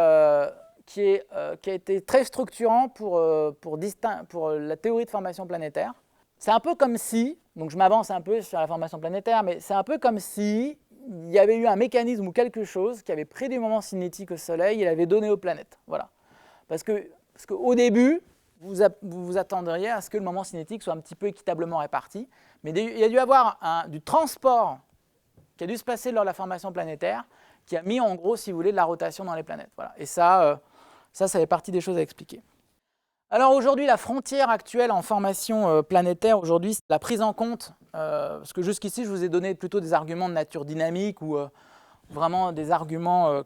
qui a été très structurant pour la théorie de formation planétaire. C'est un peu comme si, donc je m'avance un peu sur la formation planétaire, mais c'est un peu comme si il y avait eu un mécanisme ou quelque chose qui avait pris du moment cinétique au Soleil et l'avait donné aux planètes. Voilà. Parce qu'au début, vous vous attendriez à ce que le moment cinétique soit un petit peu équitablement réparti, mais il y a dû y avoir du transport qui a dû se passer lors de la formation planétaire, qui a mis en gros, si vous voulez, de la rotation dans les planètes. Voilà. Et ça fait partie des choses à expliquer. Alors aujourd'hui, la frontière actuelle en formation planétaire, aujourd'hui, c'est la prise en compte, parce que jusqu'ici, je vous ai donné plutôt des arguments de nature dynamique ou vraiment des arguments,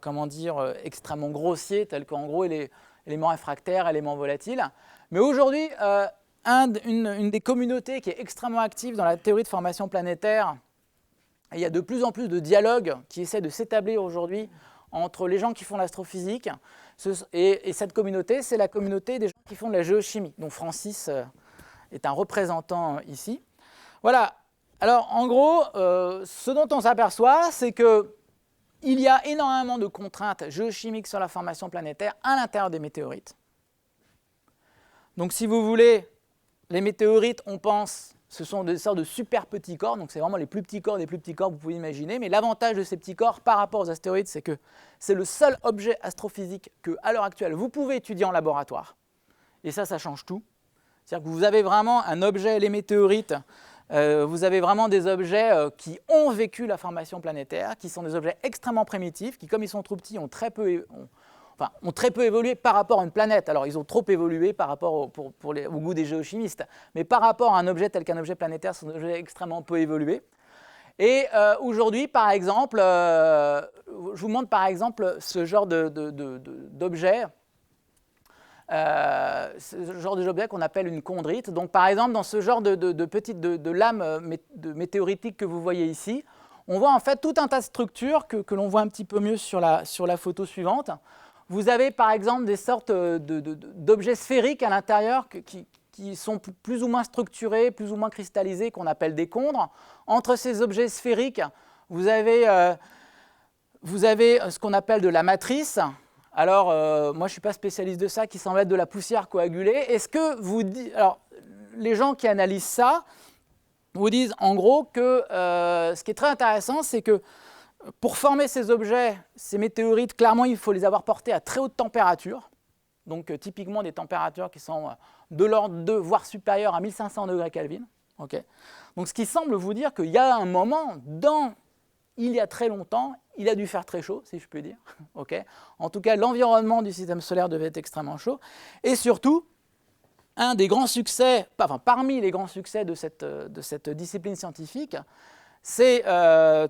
extrêmement grossiers, tels qu'en gros, éléments réfractaires, éléments volatiles. Mais aujourd'hui, une des communautés qui est extrêmement active dans la théorie de formation planétaire, et il y a de plus en plus de dialogues qui essaient de s'établir aujourd'hui entre les gens qui font l'astrophysique et cette communauté, c'est la communauté des gens qui font de la géochimie, dont Francis est un représentant ici. Voilà. Alors, en gros, ce dont on s'aperçoit, c'est qu'il y a énormément de contraintes géochimiques sur la formation planétaire à l'intérieur des météorites. Donc, si vous voulez, les météorites, on pense, ce sont des sortes de super petits corps, donc c'est vraiment les plus petits corps des plus petits corps que vous pouvez imaginer, mais l'avantage de ces petits corps par rapport aux astéroïdes, c'est que c'est le seul objet astrophysique qu'à l'heure actuelle, vous pouvez étudier en laboratoire. Et ça change tout. C'est-à-dire que vous avez vraiment un objet, les météorites, vous avez vraiment des objets qui ont vécu la formation planétaire, qui sont des objets extrêmement primitifs, qui, comme ils sont trop petits, ont très peu évolué par rapport à une planète. Alors, ils ont trop évolué par rapport au goût des géochimistes, mais par rapport à un objet tel qu'un objet planétaire, ce sont des objets extrêmement peu évolués. Et aujourd'hui, par exemple, je vous montre par exemple ce genre d'objet, qu'on appelle une chondrite. Donc, par exemple, dans ce genre de lames météoritiques que vous voyez ici, on voit en fait tout un tas de structures que l'on voit un petit peu mieux sur la photo suivante. Vous avez par exemple des sortes d'objets sphériques à l'intérieur qui sont plus ou moins structurés, plus ou moins cristallisés, qu'on appelle des chondres. Entre ces objets sphériques, vous avez ce qu'on appelle de la matrice. Alors, moi je ne suis pas spécialiste de ça, qui semble être de la poussière coagulée. Est-ce que vous dites... Alors, les gens qui analysent ça vous disent en gros que ce qui est très intéressant, c'est que pour former ces objets, ces météorites, clairement, il faut les avoir portés à très haute température. Donc, typiquement des températures qui sont de l'ordre de, voire supérieures à 1500 degrés Kelvin. Okay, donc ce qui semble vous dire qu'il y a un moment, il y a très longtemps, il a dû faire très chaud, si je puis dire. Okay, en tout cas, l'environnement du système solaire devait être extrêmement chaud. Et surtout, un des grands succès, enfin parmi les grands succès de cette discipline scientifique, c'est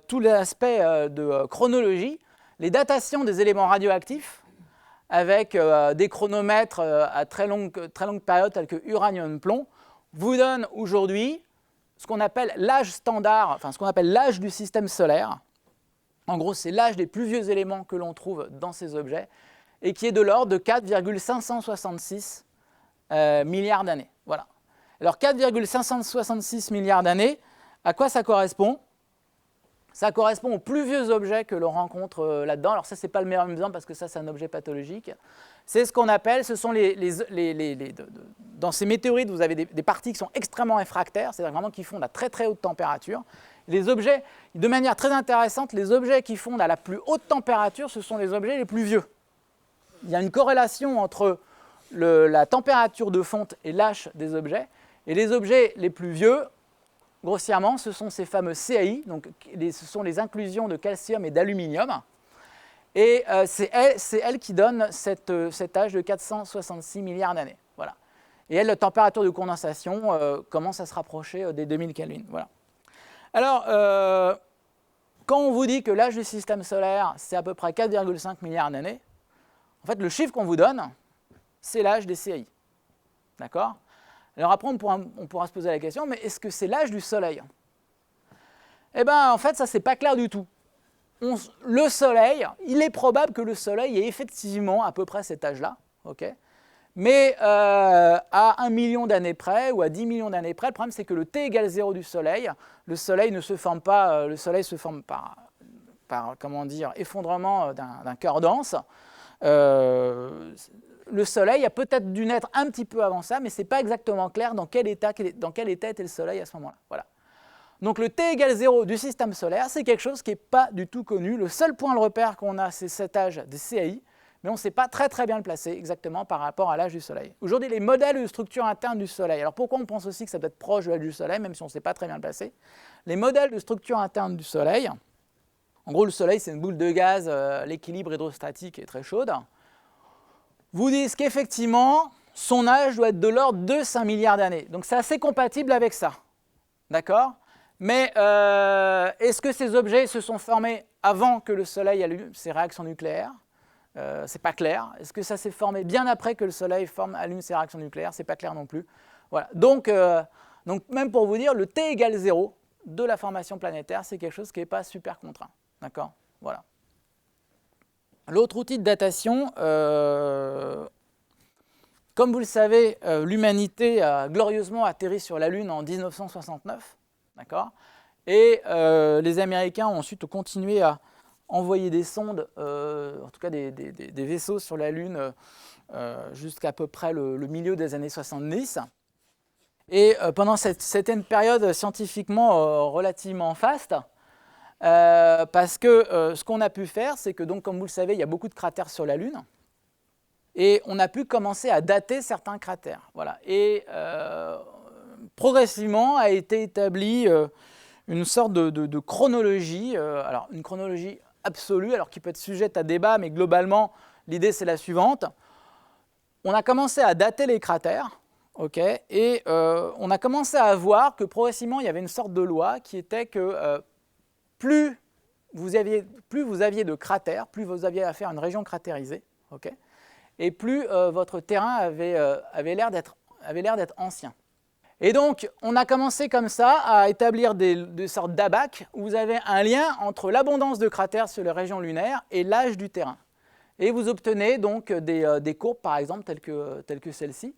tout l'aspect de chronologie, les datations des éléments radioactifs avec des chronomètres à très longue période tels que uranium-plomb, vous donnent aujourd'hui ce qu'on appelle l'âge standard, enfin ce qu'on appelle l'âge du système solaire. En gros, c'est l'âge des plus vieux éléments que l'on trouve dans ces objets et qui est de l'ordre de 4,566 milliards d'années. Voilà. Alors 4,566 milliards d'années, à quoi ça correspond? Ça correspond aux plus vieux objets que l'on rencontre là-dedans. Alors ça, ce n'est pas le meilleur exemple parce que ça, c'est un objet pathologique. C'est ce qu'on appelle, ce sont dans ces météorites, vous avez des parties qui sont extrêmement réfractaires, c'est-à-dire vraiment qui fondent à très très haute température. Les objets, de manière très intéressante, les objets qui fondent à la plus haute température, ce sont les objets les plus vieux. Il y a une corrélation entre la température de fonte et l'âge des objets. Et les objets les plus vieux, grossièrement, ce sont ces fameux CAI, donc ce sont les inclusions de calcium et d'aluminium. Et c'est elles qui donnent cet âge de 466 milliards d'années. Voilà. Et la température de condensation commence à se rapprocher des 2000 Kelvin. Voilà. Alors, quand on vous dit que l'âge du système solaire, c'est à peu près 4,5 milliards d'années, en fait, le chiffre qu'on vous donne, c'est l'âge des CAI. D'accord ? Alors après, on pourra se poser la question, mais est-ce que c'est l'âge du Soleil? Eh bien, en fait, ça, c'est pas clair du tout. Le Soleil, il est probable que le Soleil ait effectivement à peu près cet âge-là, okay, mais à 1 million d'années près ou à 10 millions d'années près, le problème c'est que le T égale 0 du Soleil, le Soleil ne se forme pas, le Soleil se forme par comment dire, effondrement d'un cœur dense. Le Soleil a peut-être dû naître un petit peu avant ça, mais ce n'est pas exactement clair dans quel état était le Soleil à ce moment-là. Voilà. Donc le T égale 0 du système solaire, c'est quelque chose qui n'est pas du tout connu. Le seul point de repère qu'on a, c'est cet âge des CAI, mais on ne sait pas très très bien le placer exactement par rapport à l'âge du Soleil. Aujourd'hui, les modèles de structure interne du Soleil, alors pourquoi on pense aussi que ça doit être proche de l'âge du Soleil, même si on ne sait pas très bien le placer? Les modèles de structure interne du Soleil, en gros le Soleil c'est une boule de gaz, l'équilibre hydrostatique est très chaude, vous disent qu'effectivement, son âge doit être de l'ordre de 5 milliards d'années. Donc c'est assez compatible avec ça. D'accord? Mais est-ce que ces objets se sont formés avant que le Soleil allume ses réactions nucléaires? C'est pas clair. Est-ce que ça s'est formé bien après que le Soleil allume ses réactions nucléaires? C'est pas clair non plus. Voilà. Donc même pour vous dire, le T égale 0 de la formation planétaire, c'est quelque chose qui n'est pas super contraint. D'accord? Voilà. L'autre outil de datation, comme vous le savez, l'humanité a glorieusement atterri sur la Lune en 1969, d'accord ? Et les Américains ont ensuite continué à envoyer des sondes, en tout cas des vaisseaux sur la Lune jusqu'à peu près le milieu des années 70. Et pendant c'était une période scientifiquement relativement faste, parce que ce qu'on a pu faire, c'est que, donc, comme vous le savez, il y a beaucoup de cratères sur la Lune, et on a pu commencer à dater certains cratères. Voilà. Et progressivement a été établie une sorte de chronologie, alors une chronologie absolue, alors qui peut être sujette à débat, mais globalement, l'idée c'est la suivante. On a commencé à dater les cratères, okay, et on a commencé à voir que progressivement, il y avait une sorte de loi qui était que plus vous aviez de cratères, plus vous aviez affaire à une région cratérisée, okay, et plus votre terrain avait l'air d'être ancien. Et donc, on a commencé comme ça à établir des sortes d'abacs où vous avez un lien entre l'abondance de cratères sur les régions lunaires et l'âge du terrain. Et vous obtenez donc des courbes, par exemple, telles que celle-ci,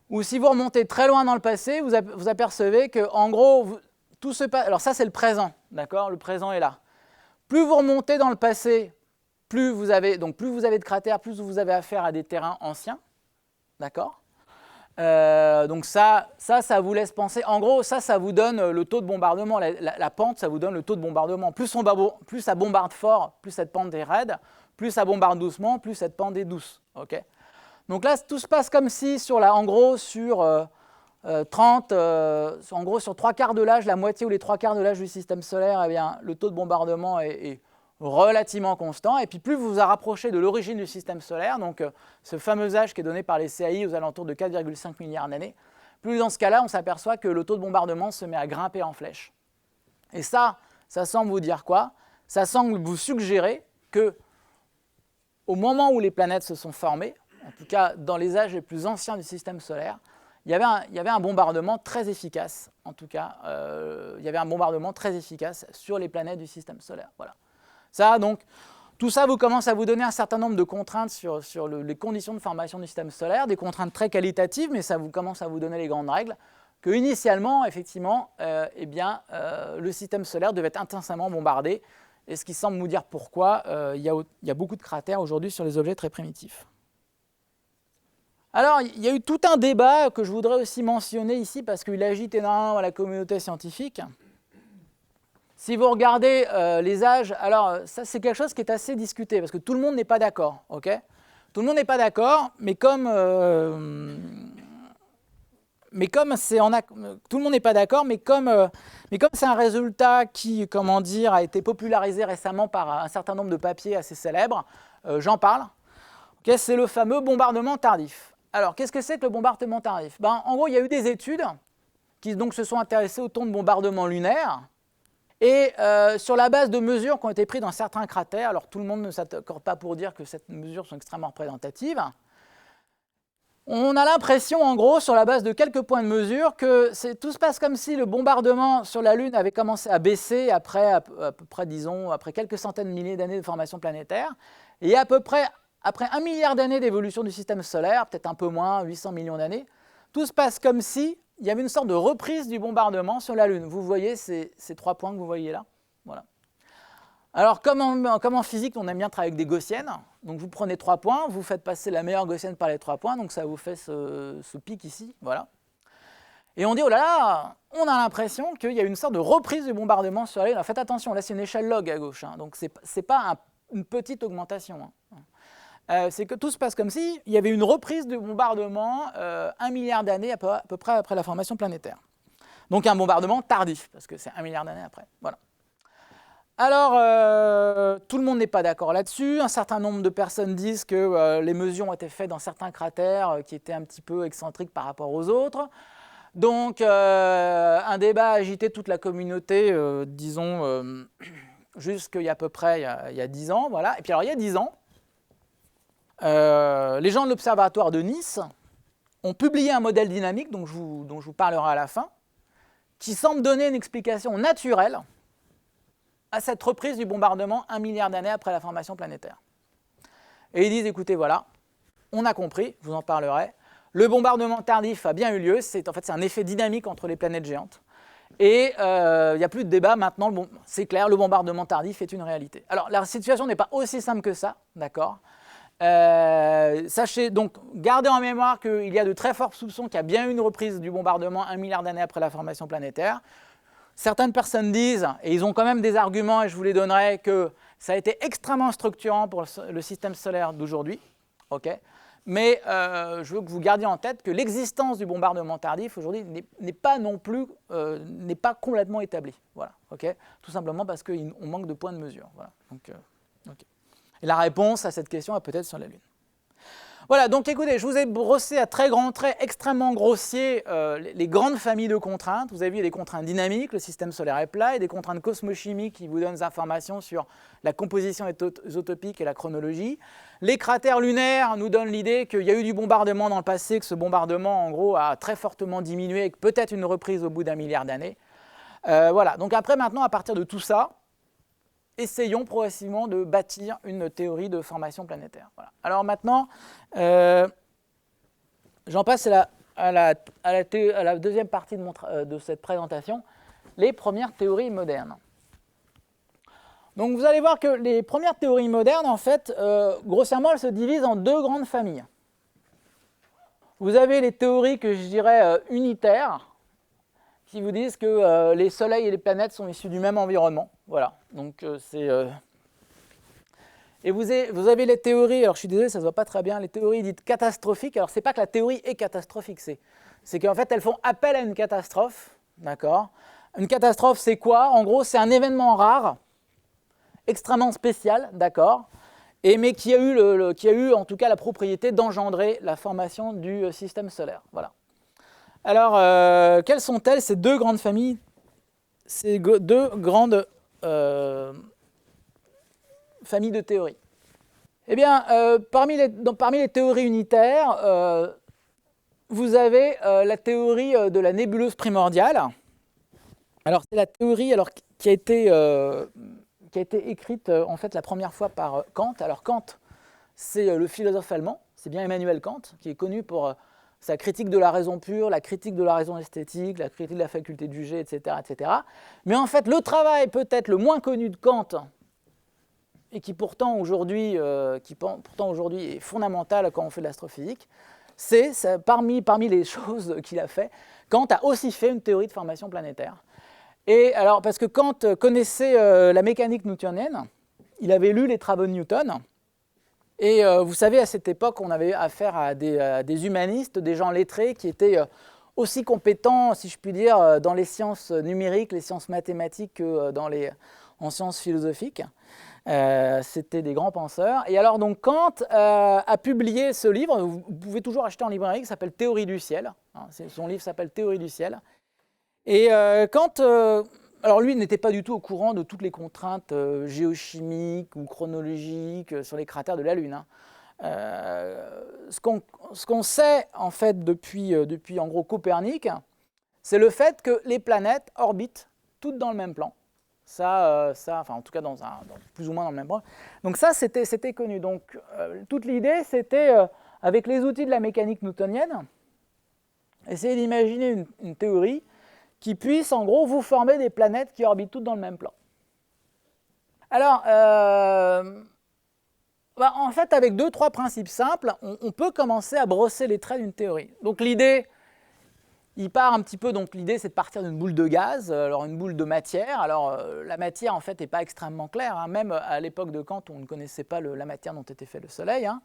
où si vous remontez très loin dans le passé, vous apercevez qu'en gros, tout se passe. Alors ça, c'est le présent, d'accord? Le présent est là. Plus vous remontez dans le passé, plus vous avez de cratères, plus vous avez affaire à des terrains anciens, d'accord? Donc ça vous laisse penser. En gros, ça vous donne le taux de bombardement. La pente, ça vous donne le taux de bombardement. Plus ça bombarde fort, plus cette pente est raide. Plus ça bombarde doucement, plus cette pente est douce. Okay, donc là, tout se passe comme si, en gros, sur 30, en gros sur 3/4 de l'âge, la moitié ou les 3/4 de l'âge du système solaire, eh bien, le taux de bombardement est relativement constant. Et puis plus vous vous rapprochez de l'origine du système solaire, donc ce fameux âge qui est donné par les CAI aux alentours de 4,5 milliards d'années, plus dans ce cas-là, on s'aperçoit que le taux de bombardement se met à grimper en flèche. Et ça semble vous dire quoi? Ça semble vous suggérer que au moment où les planètes se sont formées, en tout cas dans les âges les plus anciens du système solaire, il y avait un bombardement très efficace, en tout cas, il y avait un bombardement très efficace sur les planètes du système solaire. Voilà. Ça, donc, tout ça vous commence à vous donner un certain nombre de contraintes sur les conditions de formation du système solaire, des contraintes très qualitatives, mais ça vous commence à vous donner les grandes règles, que initialement, effectivement, le système solaire devait être intensément bombardé, et ce qui semble nous dire pourquoi il y a beaucoup de cratères aujourd'hui sur les objets très primitifs. Alors, il y a eu tout un débat que je voudrais aussi mentionner ici parce qu'il agite énormément la communauté scientifique. Si vous regardez les âges, alors ça c'est quelque chose qui est assez discuté parce que tout le monde n'est pas d'accord, ok? Tout le monde n'est pas d'accord, mais comme tout le monde n'est pas d'accord, mais comme c'est un résultat qui, comment dire, a été popularisé récemment par un certain nombre de papiers assez célèbres, j'en parle. Okay, c'est le fameux bombardement tardif. Alors, qu'est-ce que c'est que le bombardement tardif? En gros, il y a eu des études qui donc, se sont intéressées au temps de bombardement lunaire et sur la base de mesures qui ont été prises dans certains cratères, alors tout le monde ne s'accorde pas pour dire que ces mesures sont extrêmement représentatives, on a l'impression, en gros, sur la base de quelques points de mesure, que tout se passe comme si le bombardement sur la Lune avait commencé à baisser après, à peu près, disons, après quelques centaines de milliers d'années de formation planétaire, et à peu près après 1 milliard d'années d'évolution du système solaire, peut-être un peu moins, 800 millions d'années, tout se passe comme si il y avait une sorte de reprise du bombardement sur la Lune. Vous voyez ces 3 points que vous voyez là, voilà. Alors, comme en physique, on aime bien travailler avec des gaussiennes. Donc, vous prenez 3 points, vous faites passer la meilleure gaussienne par les 3 points, donc ça vous fait ce pic ici, voilà. Et on dit, oh là là, on a l'impression qu'il y a une sorte de reprise du bombardement sur la Lune. Alors, faites attention, là, c'est une échelle log à gauche, hein, donc ce n'est pas une petite augmentation. Hein. C'est que tout se passe comme si il y avait une reprise du bombardement 1 milliard d'années à peu près après la formation planétaire. Donc, un bombardement tardif, parce que c'est 1 milliard d'années après, voilà. Alors, tout le monde n'est pas d'accord là-dessus. Un certain nombre de personnes disent que les mesures ont été faites dans certains cratères qui étaient un petit peu excentriques par rapport aux autres. Donc, un débat a agité toute la communauté, disons, jusqu'il y a à peu près il y a 10 ans. Voilà. Et puis, alors, il y a 10 ans, les gens de l'Observatoire de Nice ont publié un modèle dynamique dont je vous parlerai à la fin, qui semble donner une explication naturelle à cette reprise du bombardement 1 milliard d'années après la formation planétaire. Et ils disent, écoutez, voilà, on a compris, je vous en parlerai, le bombardement tardif a bien eu lieu, en fait c'est un effet dynamique entre les planètes géantes, et il n'y a plus de débat maintenant, c'est clair, le bombardement tardif est une réalité. Alors la situation n'est pas aussi simple que ça, d'accord? Sachez donc, gardez en mémoire qu'il y a de très forts soupçons qu'il y a bien eu une reprise du bombardement 1 milliard d'années après la formation planétaire. Certaines personnes disent, et ils ont quand même des arguments, et je vous les donnerai, que ça a été extrêmement structurant pour le système solaire d'aujourd'hui. Okay, mais je veux que vous gardiez en tête que l'existence du bombardement tardif aujourd'hui n'est pas non plus, n'est pas complètement établie. Voilà, okay, tout simplement parce qu'on manque de points de mesure. Voilà, donc, okay. Et la réponse à cette question est peut-être sur la Lune. Voilà, donc écoutez, je vous ai brossé à très grands traits, extrêmement grossiers, les grandes familles de contraintes. Vous avez vu, il y a des contraintes dynamiques, le système solaire est plat, et des contraintes cosmochimiques qui vous donnent des informations sur la composition isotopique et la chronologie. Les cratères lunaires nous donnent l'idée qu'il y a eu du bombardement dans le passé, que ce bombardement, en gros, a très fortement diminué, et que peut-être une reprise au bout d'1 milliard d'années. Voilà, donc après, maintenant, à partir de tout ça, essayons progressivement de bâtir une théorie de formation planétaire. Voilà. Alors maintenant, j'en passe à la deuxième partie de cette présentation, les premières théories modernes. Donc vous allez voir que les premières théories modernes, en fait, grossièrement, elles se divisent en 2 grandes familles. Vous avez les théories que je dirais unitaires, qui vous disent que les soleils et les planètes sont issus du même environnement. Voilà, donc Et vous avez les théories, alors je suis désolé, ça ne se voit pas très bien, les théories dites catastrophiques. Alors, ce n'est pas que la théorie est catastrophique, c'est qu'en fait, elles font appel à une catastrophe. D'accord ? Une catastrophe, c'est quoi? En gros, c'est un événement rare, extrêmement spécial, d'accord, mais qui a eu en tout cas la propriété d'engendrer la formation du système solaire. Voilà. Alors, quelles sont-elles, ces deux grandes familles, ces deux grandes familles de théories? Eh bien, parmi les théories unitaires, vous avez la théorie de la nébuleuse primordiale. Alors, c'est la théorie qui a été écrite en fait la première fois par Kant. Alors, Kant, c'est le philosophe allemand, c'est bien Emmanuel Kant, qui est connu pour sa critique de la raison pure, la critique de la raison esthétique, la critique de la faculté de juger, etc., etc. Mais en fait, le travail peut-être le moins connu de Kant, et qui pourtant aujourd'hui est fondamental quand on fait de l'astrophysique, c'est parmi les choses qu'il a fait, Kant a aussi fait une théorie de formation planétaire. Et alors, parce que Kant connaissait la mécanique newtonienne, il avait lu les travaux de Newton, et vous savez, à cette époque, on avait affaire à des humanistes, des gens lettrés qui étaient aussi compétents, si je puis dire, dans les sciences numériques, les sciences mathématiques que en sciences philosophiques. C'était des grands penseurs. Et alors, donc, Kant a publié ce livre, vous pouvez toujours acheter en librairie, qui s'appelle Théorie du ciel. Hein, son livre s'appelle Théorie du ciel. Et Kant, alors lui n'était pas du tout au courant de toutes les contraintes géochimiques ou chronologiques sur les cratères de la Lune. Hein. Ce qu'on sait en fait depuis en gros Copernic, c'est le fait que les planètes orbitent toutes dans le même plan. Enfin en tout cas plus ou moins dans le même plan. Donc ça c'était connu. Donc toute l'idée c'était avec les outils de la mécanique newtonienne, essayer d'imaginer une théorie qui puisse en gros vous former des planètes qui orbitent toutes dans le même plan. Alors, en fait, avec 2-3 principes simples, on peut commencer à brosser les traits d'une théorie. Donc l'idée, il part un petit peu, donc l'idée c'est de partir d'une boule de gaz, alors une boule de matière. Alors la matière en fait n'est pas extrêmement claire, hein. Même à l'époque de Kant, on ne connaissait pas la matière dont était fait le Soleil. Hein.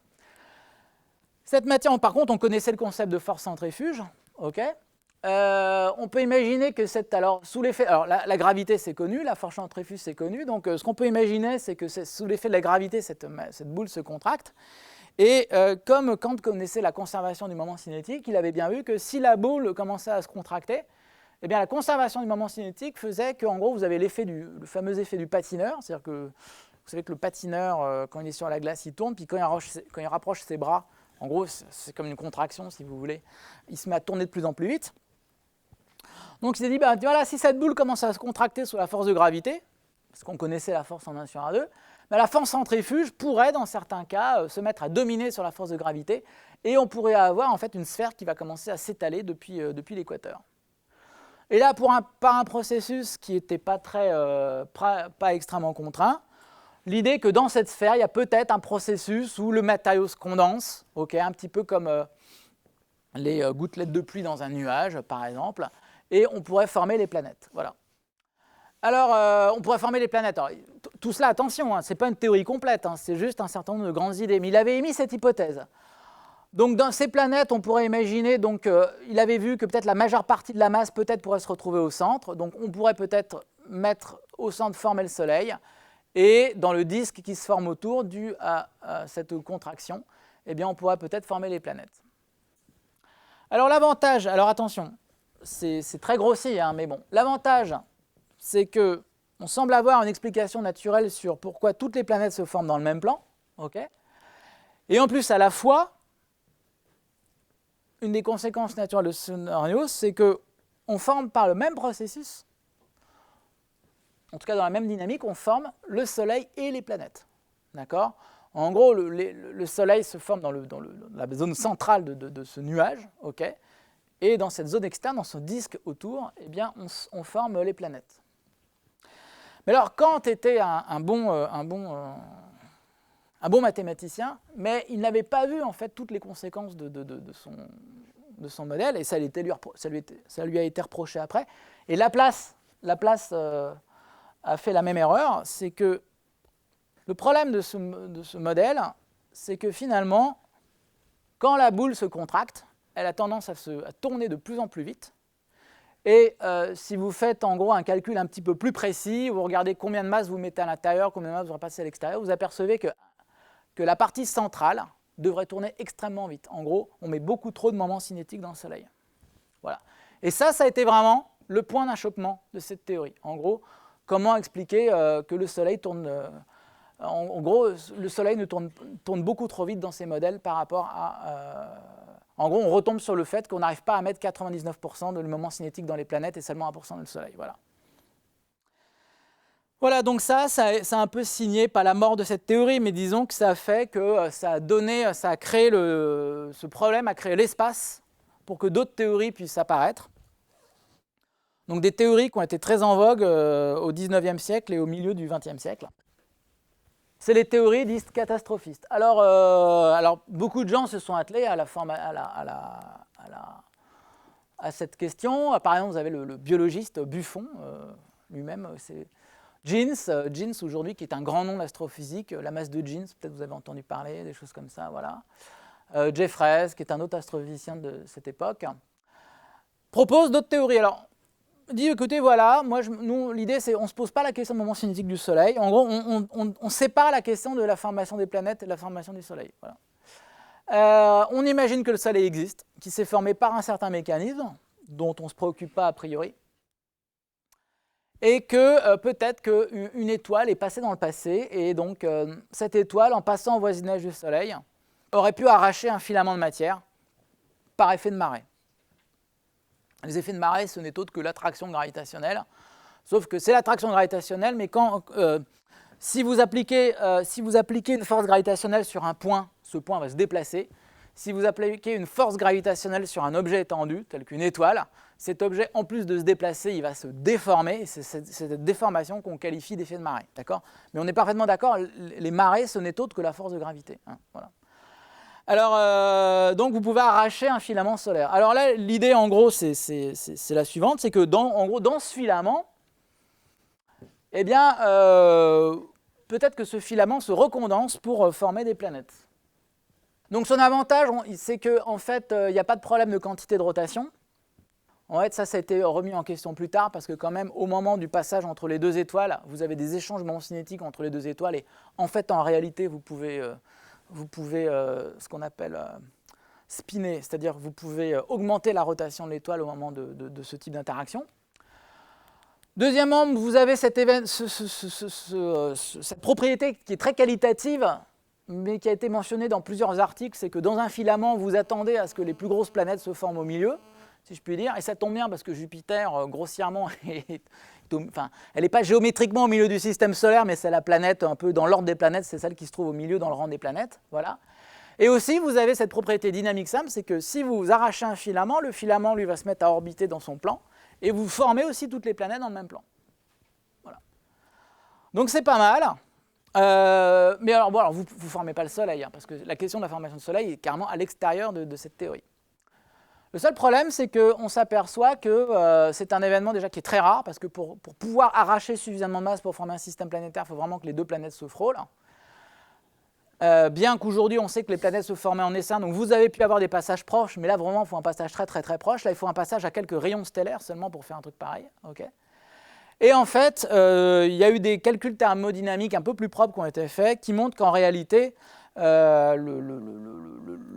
Cette matière, par contre, on connaissait le concept de force centrifuge, ok. On peut imaginer que sous l'effet, alors la gravité c'est connu, la force centrifuge c'est connu, donc ce qu'on peut imaginer c'est que sous l'effet de la gravité cette boule se contracte, et comme Kant connaissait la conservation du moment cinétique, il avait bien vu que si la boule commençait à se contracter, eh bien la conservation du moment cinétique faisait qu'en gros vous avez le fameux effet du patineur, c'est-à-dire que vous savez que le patineur quand il est sur la glace il tourne, puis quand il rapproche ses bras, en gros c'est comme une contraction si vous voulez, il se met à tourner de plus en plus vite. Donc il s'est dit, voilà, si cette boule commence à se contracter sous la force de gravité, parce qu'on connaissait la force en 1/2, la force centrifuge pourrait, dans certains cas, se mettre à dominer sur la force de gravité, et on pourrait avoir en fait une sphère qui va commencer à s'étaler depuis l'équateur. Et là, par un processus qui n'était pas extrêmement contraint, l'idée que dans cette sphère, il y a peut-être un processus où le matériau se condense, un petit peu comme les gouttelettes de pluie dans un nuage, par exemple, et on pourrait former les planètes. Voilà. Alors, on pourrait former les planètes. Alors, tout cela, attention, hein, ce n'est pas une théorie complète, hein, c'est juste un certain nombre de grandes idées. Mais il avait émis cette hypothèse. Donc, dans ces planètes, on pourrait imaginer, il avait vu que peut-être la majeure partie de la masse pourrait se retrouver au centre. Donc, on pourrait peut-être mettre au centre, former le Soleil. Et dans le disque qui se forme autour, dû à cette contraction, eh bien, on pourrait peut-être former les planètes. Alors, l'avantage, alors attention, c'est très grossier, hein, mais bon. L'avantage, c'est qu'on semble avoir une explication naturelle sur pourquoi toutes les planètes se forment dans le même plan. Okay, et en plus, à la fois, une des conséquences naturelles de ce scénario, c'est qu'on forme par le même processus, en tout cas dans la même dynamique, on forme le Soleil et les planètes. D'accord ? En gros, le Soleil se forme dans la zone centrale de ce nuage, okay, et dans cette zone externe, dans ce disque autour, eh bien, on forme les planètes. Mais alors, Kant était un bon mathématicien, mais il n'avait pas vu en fait toutes les conséquences de son modèle, et ça lui a été reproché après. Et Laplace a fait la même erreur, c'est que Le problème de ce modèle, c'est que finalement, quand la boule se contracte, elle a tendance à tourner de plus en plus vite. Et si vous faites en gros un calcul un petit peu plus précis, vous regardez combien de masse vous mettez à l'intérieur, combien de masse vous repassez à l'extérieur, vous apercevez que la partie centrale devrait tourner extrêmement vite. En gros, on met beaucoup trop de moments cinétiques dans le Soleil. Voilà. Et ça a été vraiment le point d'achoppement de cette théorie. En gros, comment expliquer que le Soleil tourne... en gros, le Soleil tourne beaucoup trop vite dans ces modèles par rapport à... en gros, on retombe sur le fait qu'on n'arrive pas à mettre 99% de moment cinétique dans les planètes et seulement 1% dans le Soleil. Voilà. Voilà, donc ça a un peu signé, pas la mort de cette théorie, mais disons que ça a fait que ça a créé ce problème, a créé l'espace pour que d'autres théories puissent apparaître. Donc des théories qui ont été très en vogue au XIXe siècle et au milieu du XXe siècle. C'est les théories dites catastrophistes. Alors beaucoup de gens se sont attelés à cette question. Par exemple, vous avez le biologiste Buffon, lui-même, c'est Jeans aujourd'hui, qui est un grand nom d'astrophysique, la masse de Jeans, peut-être vous avez entendu parler, des choses comme ça, voilà. Jeffreys, qui est un autre astrophysicien de cette époque, propose d'autres théories. Alors, dit, écoutez, voilà, nous, l'idée, c'est qu'on ne se pose pas la question de moment cinétique du Soleil. En gros, on sépare la question de la formation des planètes et de la formation du Soleil. Voilà. On imagine que le Soleil existe, qu'il s'est formé par un certain mécanisme, dont on ne se préoccupe pas a priori, et que peut-être qu'une étoile est passée dans le passé, et donc cette étoile, en passant au voisinage du Soleil, aurait pu arracher un filament de matière par effet de marée. Les effets de marée, ce n'est autre que l'attraction gravitationnelle, sauf que c'est l'attraction gravitationnelle, mais si vous appliquez une force gravitationnelle sur un point, ce point va se déplacer. Si vous appliquez une force gravitationnelle sur un objet étendu, tel qu'une étoile, cet objet, en plus de se déplacer, il va se déformer, et c'est cette déformation qu'on qualifie d'effet de marée. Mais on est parfaitement d'accord, les marées, ce n'est autre que la force de gravité. Hein, voilà. Alors, donc vous pouvez arracher un filament solaire. Alors là, l'idée en gros, c'est la suivante, c'est que dans ce filament, eh bien, peut-être que ce filament se recondense pour former des planètes. Donc son avantage, c'est qu'en fait, il n'y a pas de problème de quantité de rotation. En fait, ça a été remis en question plus tard, parce que quand même, au moment du passage entre les deux étoiles, vous avez des échanges de moments cinétiques entre les deux étoiles, et en fait, en réalité, vous pouvez ce qu'on appelle spinner, c'est-à-dire vous pouvez augmenter la rotation de l'étoile au moment de ce type d'interaction. Deuxièmement, vous avez cette propriété qui est très qualitative, mais qui a été mentionnée dans plusieurs articles, c'est que dans un filament, vous attendez à ce que les plus grosses planètes se forment au milieu, si je puis dire, et ça tombe bien parce que Jupiter, grossièrement, elle n'est pas géométriquement au milieu du système solaire, mais c'est la planète un peu dans l'ordre des planètes, c'est celle qui se trouve au milieu dans le rang des planètes. Voilà. Et aussi, vous avez cette propriété dynamique simple, c'est que si vous arrachez un filament, le filament lui va se mettre à orbiter dans son plan, et vous formez aussi toutes les planètes dans le même plan. Voilà. Donc c'est pas mal. Mais alors, bon, vous ne formez pas le Soleil, hein, parce que la question de la formation du Soleil est carrément à l'extérieur de cette théorie. Le seul problème, c'est qu'on s'aperçoit que c'est un événement déjà qui est très rare, parce que pour pouvoir arracher suffisamment de masse pour former un système planétaire, il faut vraiment que les deux planètes se frôlent. Bien qu'aujourd'hui, on sait que les planètes se formaient en essaim, donc vous avez pu avoir des passages proches, mais là, vraiment, il faut un passage très, très, très proche. Là, il faut un passage à quelques rayons stellaires seulement pour faire un truc pareil. Okay. Et en fait, il y a eu des calculs thermodynamiques un peu plus propres qui ont été faits, qui montrent qu'en réalité, le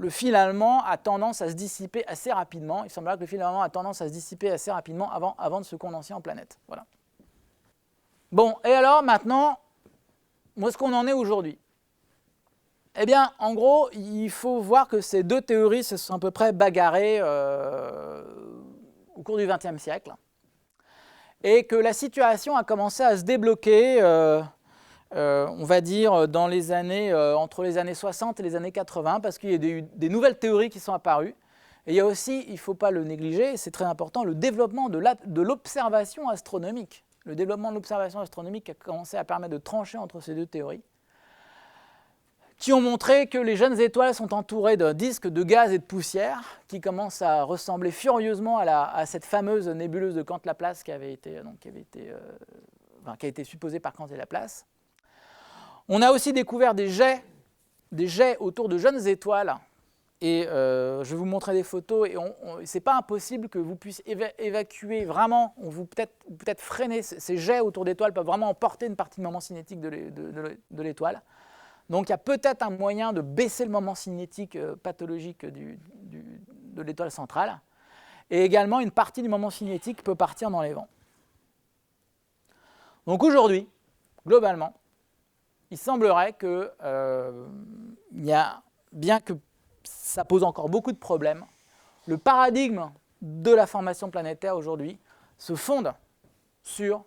filament a tendance à se dissiper assez rapidement. Il semblerait que le filament a tendance à se dissiper assez rapidement avant de se condenser en planète. Voilà. Bon, et alors maintenant, où est-ce qu'on en est aujourd'hui? Eh bien, en gros, il faut voir que ces deux théories se sont à peu près bagarrées au cours du XXe siècle, et que la situation a commencé à se débloquer on va dire, dans les années, entre les années 60 et les années 80, parce qu'il y a des nouvelles théories qui sont apparues. Et il y a aussi, il ne faut pas le négliger, c'est très important, le développement de l'observation astronomique. Le développement de l'observation astronomique a commencé à permettre de trancher entre ces deux théories, qui ont montré que les jeunes étoiles sont entourées d'un disque de gaz et de poussière, qui commence à ressembler furieusement à cette fameuse nébuleuse de Kant-Laplace qui a été supposée par Kant et Laplace. On a aussi découvert des jets autour de jeunes étoiles. Et je vais vous montrer des photos. Et ce n'est pas impossible que vous puissiez évacuer vraiment, ou peut-être freiner ces jets autour d'étoiles, peuvent vraiment emporter une partie du moment cinétique de l'étoile. Donc il y a peut-être un moyen de baisser le moment cinétique pathologique de l'étoile centrale. Et également, une partie du moment cinétique peut partir dans les vents. Donc aujourd'hui, globalement, il semblerait que, bien que ça pose encore beaucoup de problèmes, le paradigme de la formation planétaire aujourd'hui se fonde sur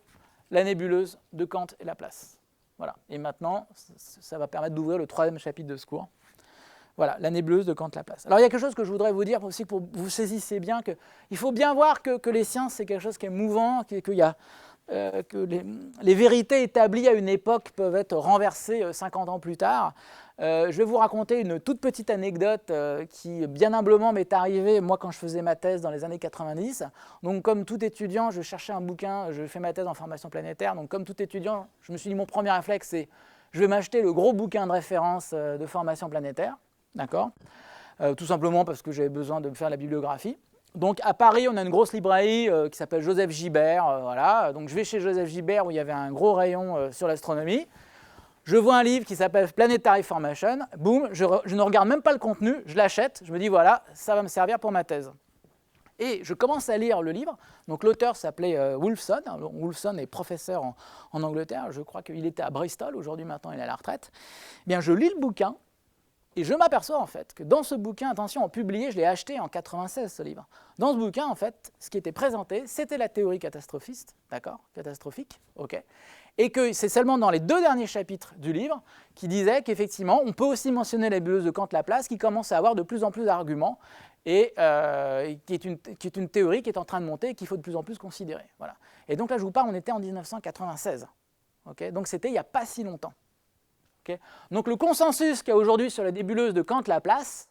la nébuleuse de Kant et Laplace. Voilà. Et maintenant, ça va permettre d'ouvrir le 3e chapitre de ce cours. Voilà, la nébuleuse de Kant-Laplace. Alors il y a quelque chose que je voudrais vous dire aussi pour que vous saisissiez bien qu'il faut bien voir que les sciences, c'est quelque chose qui est mouvant, que les vérités établies à une époque peuvent être renversées 50 ans plus tard. Je vais vous raconter une toute petite anecdote qui, bien humblement, m'est arrivée, moi, quand je faisais ma thèse dans les années 90. Donc, comme tout étudiant, je cherchais un bouquin, je fais ma thèse en formation planétaire. Donc, comme tout étudiant, je me suis dit, mon premier réflexe, c'est je vais m'acheter le gros bouquin de référence de formation planétaire. D'accord, tout simplement parce que j'avais besoin de me faire la bibliographie. Donc à Paris, on a une grosse librairie qui s'appelle Joseph Gibert. Voilà. Donc je vais chez Joseph Gibert où il y avait un gros rayon sur l'astronomie. Je vois un livre qui s'appelle Planetary Formation. Boum, je ne regarde même pas le contenu, je l'achète. Je me dis voilà, ça va me servir pour ma thèse. Et je commence à lire le livre. Donc l'auteur s'appelait Wolfson. Alors, Wolfson est professeur en Angleterre. Je crois qu'il était à Bristol. Aujourd'hui, maintenant, il est à la retraite. Eh bien, je lis le bouquin. Et je m'aperçois en fait que dans ce bouquin, attention, en publié, je l'ai acheté en 96 ce livre. Dans ce bouquin, en fait, ce qui était présenté, c'était la théorie catastrophiste, d'accord, catastrophique, ok, et que c'est seulement dans les 2 derniers chapitres du livre qui disait qu'effectivement, on peut aussi mentionner la nébuleuse de Kant-Laplace qui commence à avoir de plus en plus d'arguments et qui est une théorie qui est en train de monter et qu'il faut de plus en plus considérer. Voilà. Et donc là, je vous parle, on était en 1996, ok, donc c'était il n'y a pas si longtemps. Okay. Donc le consensus qu'il y a aujourd'hui sur la nébuleuse de Kant-Laplace,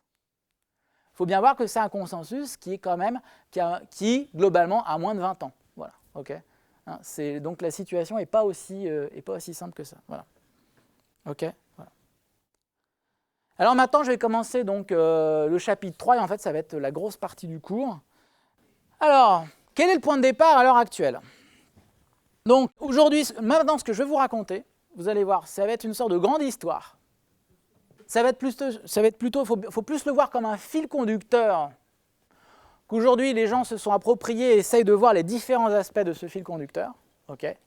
il faut bien voir que c'est un consensus qui est quand même, qui globalement a moins de 20 ans. Voilà. Okay. Hein, donc la situation n'est pas aussi simple que ça. Voilà. Okay. Voilà. Alors maintenant, je vais commencer donc, le chapitre 3, et en fait, ça va être la grosse partie du cours. Alors, quel est le point de départ à l'heure actuelle? Donc aujourd'hui, maintenant, ce que je vais vous raconter, vous allez voir, ça va être une sorte de grande histoire. Ça va être plutôt, faut plus le voir comme un fil conducteur qu'aujourd'hui les gens se sont appropriés et essayent de voir les différents aspects de ce fil conducteur, okay,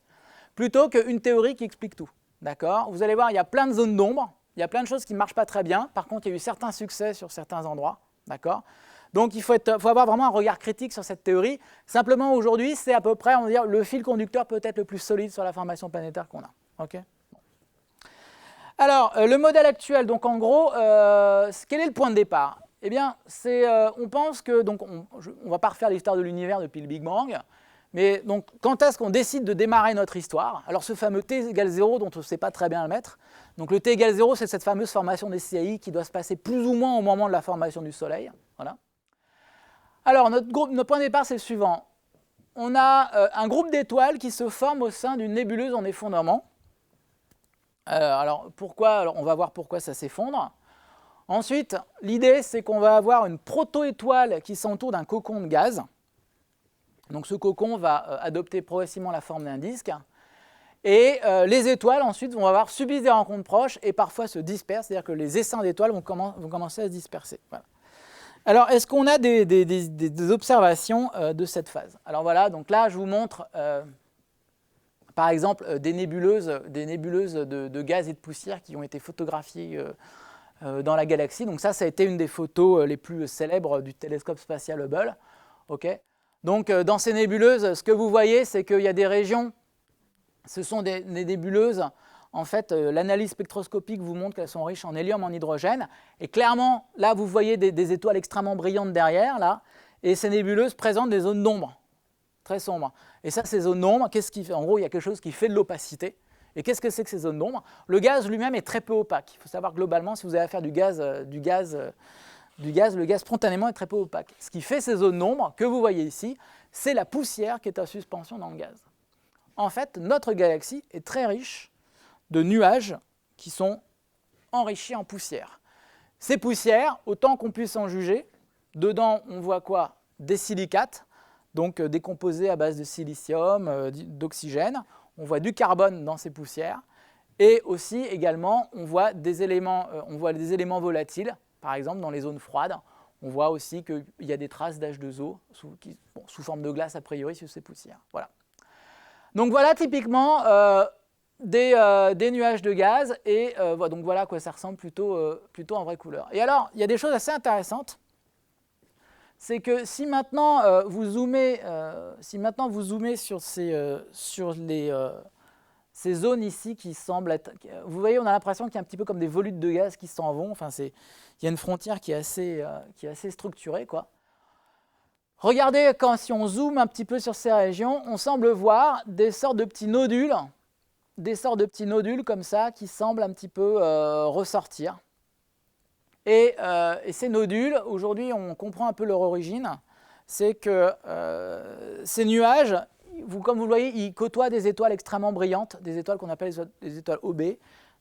plutôt qu'une théorie qui explique tout. D'accord ? Vous allez voir, il y a plein de zones d'ombre, il y a plein de choses qui ne marchent pas très bien. Par contre, il y a eu certains succès sur certains endroits. D'accord ? Donc il faut avoir vraiment un regard critique sur cette théorie. Simplement aujourd'hui, c'est à peu près, on va dire, le fil conducteur peut-être le plus solide sur la formation planétaire qu'on a. Okay ? Alors, le modèle actuel, donc en gros, quel est le point de départ? Eh bien, on pense que, donc on ne va pas refaire l'histoire de l'univers depuis le Big Bang, mais donc quand est-ce qu'on décide de démarrer notre histoire? Alors ce fameux t égale 0 dont on ne sait pas très bien le mettre, donc le t égale 0, c'est cette fameuse formation des CAI qui doit se passer plus ou moins au moment de la formation du Soleil. Voilà. Alors, notre point de départ, c'est le suivant. On a un groupe d'étoiles qui se forme au sein d'une nébuleuse en effondrement. Alors, on va voir pourquoi ça s'effondre. Ensuite, l'idée, c'est qu'on va avoir une proto-étoile qui s'entoure d'un cocon de gaz. Donc, ce cocon va adopter progressivement la forme d'un disque. Et les étoiles, ensuite, subissent des rencontres proches et parfois se dispersent, c'est-à-dire que les essaims d'étoiles vont commencer à se disperser. Voilà. Alors, est-ce qu'on a des observations de cette phase? Alors voilà, donc là, je vous montre... par exemple, des nébuleuses de gaz et de poussière qui ont été photographiées dans la galaxie. Donc ça a été une des photos les plus célèbres du télescope spatial Hubble. Okay. Donc dans ces nébuleuses, ce que vous voyez, c'est qu'il y a des régions, ce sont des nébuleuses, en fait, l'analyse spectroscopique vous montre qu'elles sont riches en hélium, en hydrogène. Et clairement, là, vous voyez des étoiles extrêmement brillantes derrière, là, et ces nébuleuses présentent des zones d'ombre. Très sombre. Et ça, ces zones d'ombre, qu'est-ce qui fait? En gros, il y a quelque chose qui fait de l'opacité. Et qu'est-ce que c'est que ces zones d'ombre? Le gaz lui-même est très peu opaque. Il faut savoir globalement, si vous avez affaire du gaz, le gaz spontanément est très peu opaque. Ce qui fait ces zones d'ombre que vous voyez ici, c'est la poussière qui est en suspension dans le gaz. En fait, notre galaxie est très riche de nuages qui sont enrichies en poussière. Ces poussières, autant qu'on puisse en juger, dedans on voit quoi? Des silicates, donc décomposés à base de silicium, d'oxygène. On voit du carbone dans ces poussières. Et aussi, également, on voit des éléments volatiles, par exemple dans les zones froides. On voit aussi qu'il y a des traces d'H2O sous forme de glace a priori sur ces poussières. Voilà. Donc voilà typiquement des nuages de gaz et donc voilà à quoi ça ressemble plutôt en vraie couleur. Et alors, il y a des choses assez intéressantes. C'est que si maintenant vous zoomez sur ces zones ici qui semblent être... Vous voyez, on a l'impression qu'il y a un petit peu comme des volutes de gaz qui s'en vont. Enfin, il y a une frontière qui est assez structurée, quoi. Regardez, si on zoome un petit peu sur ces régions, on semble voir des sortes de petits nodules comme ça qui semblent un petit peu ressortir. Et ces nodules, aujourd'hui, on comprend un peu leur origine. C'est que ces nuages, comme vous le voyez, ils côtoient des étoiles extrêmement brillantes, des étoiles qu'on appelle des étoiles OB,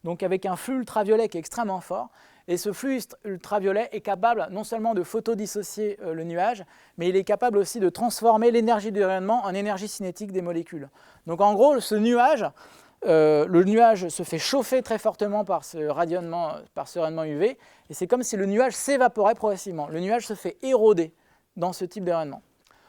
donc avec un flux ultraviolet qui est extrêmement fort. Et ce flux ultraviolet est capable non seulement de photodissocier le nuage, mais il est capable aussi de transformer l'énergie du rayonnement en énergie cinétique des molécules. Donc en gros, le nuage se fait chauffer très fortement par ce rayonnement UV, et c'est comme si le nuage s'évaporait progressivement. Le nuage se fait éroder dans ce type de rayonnement.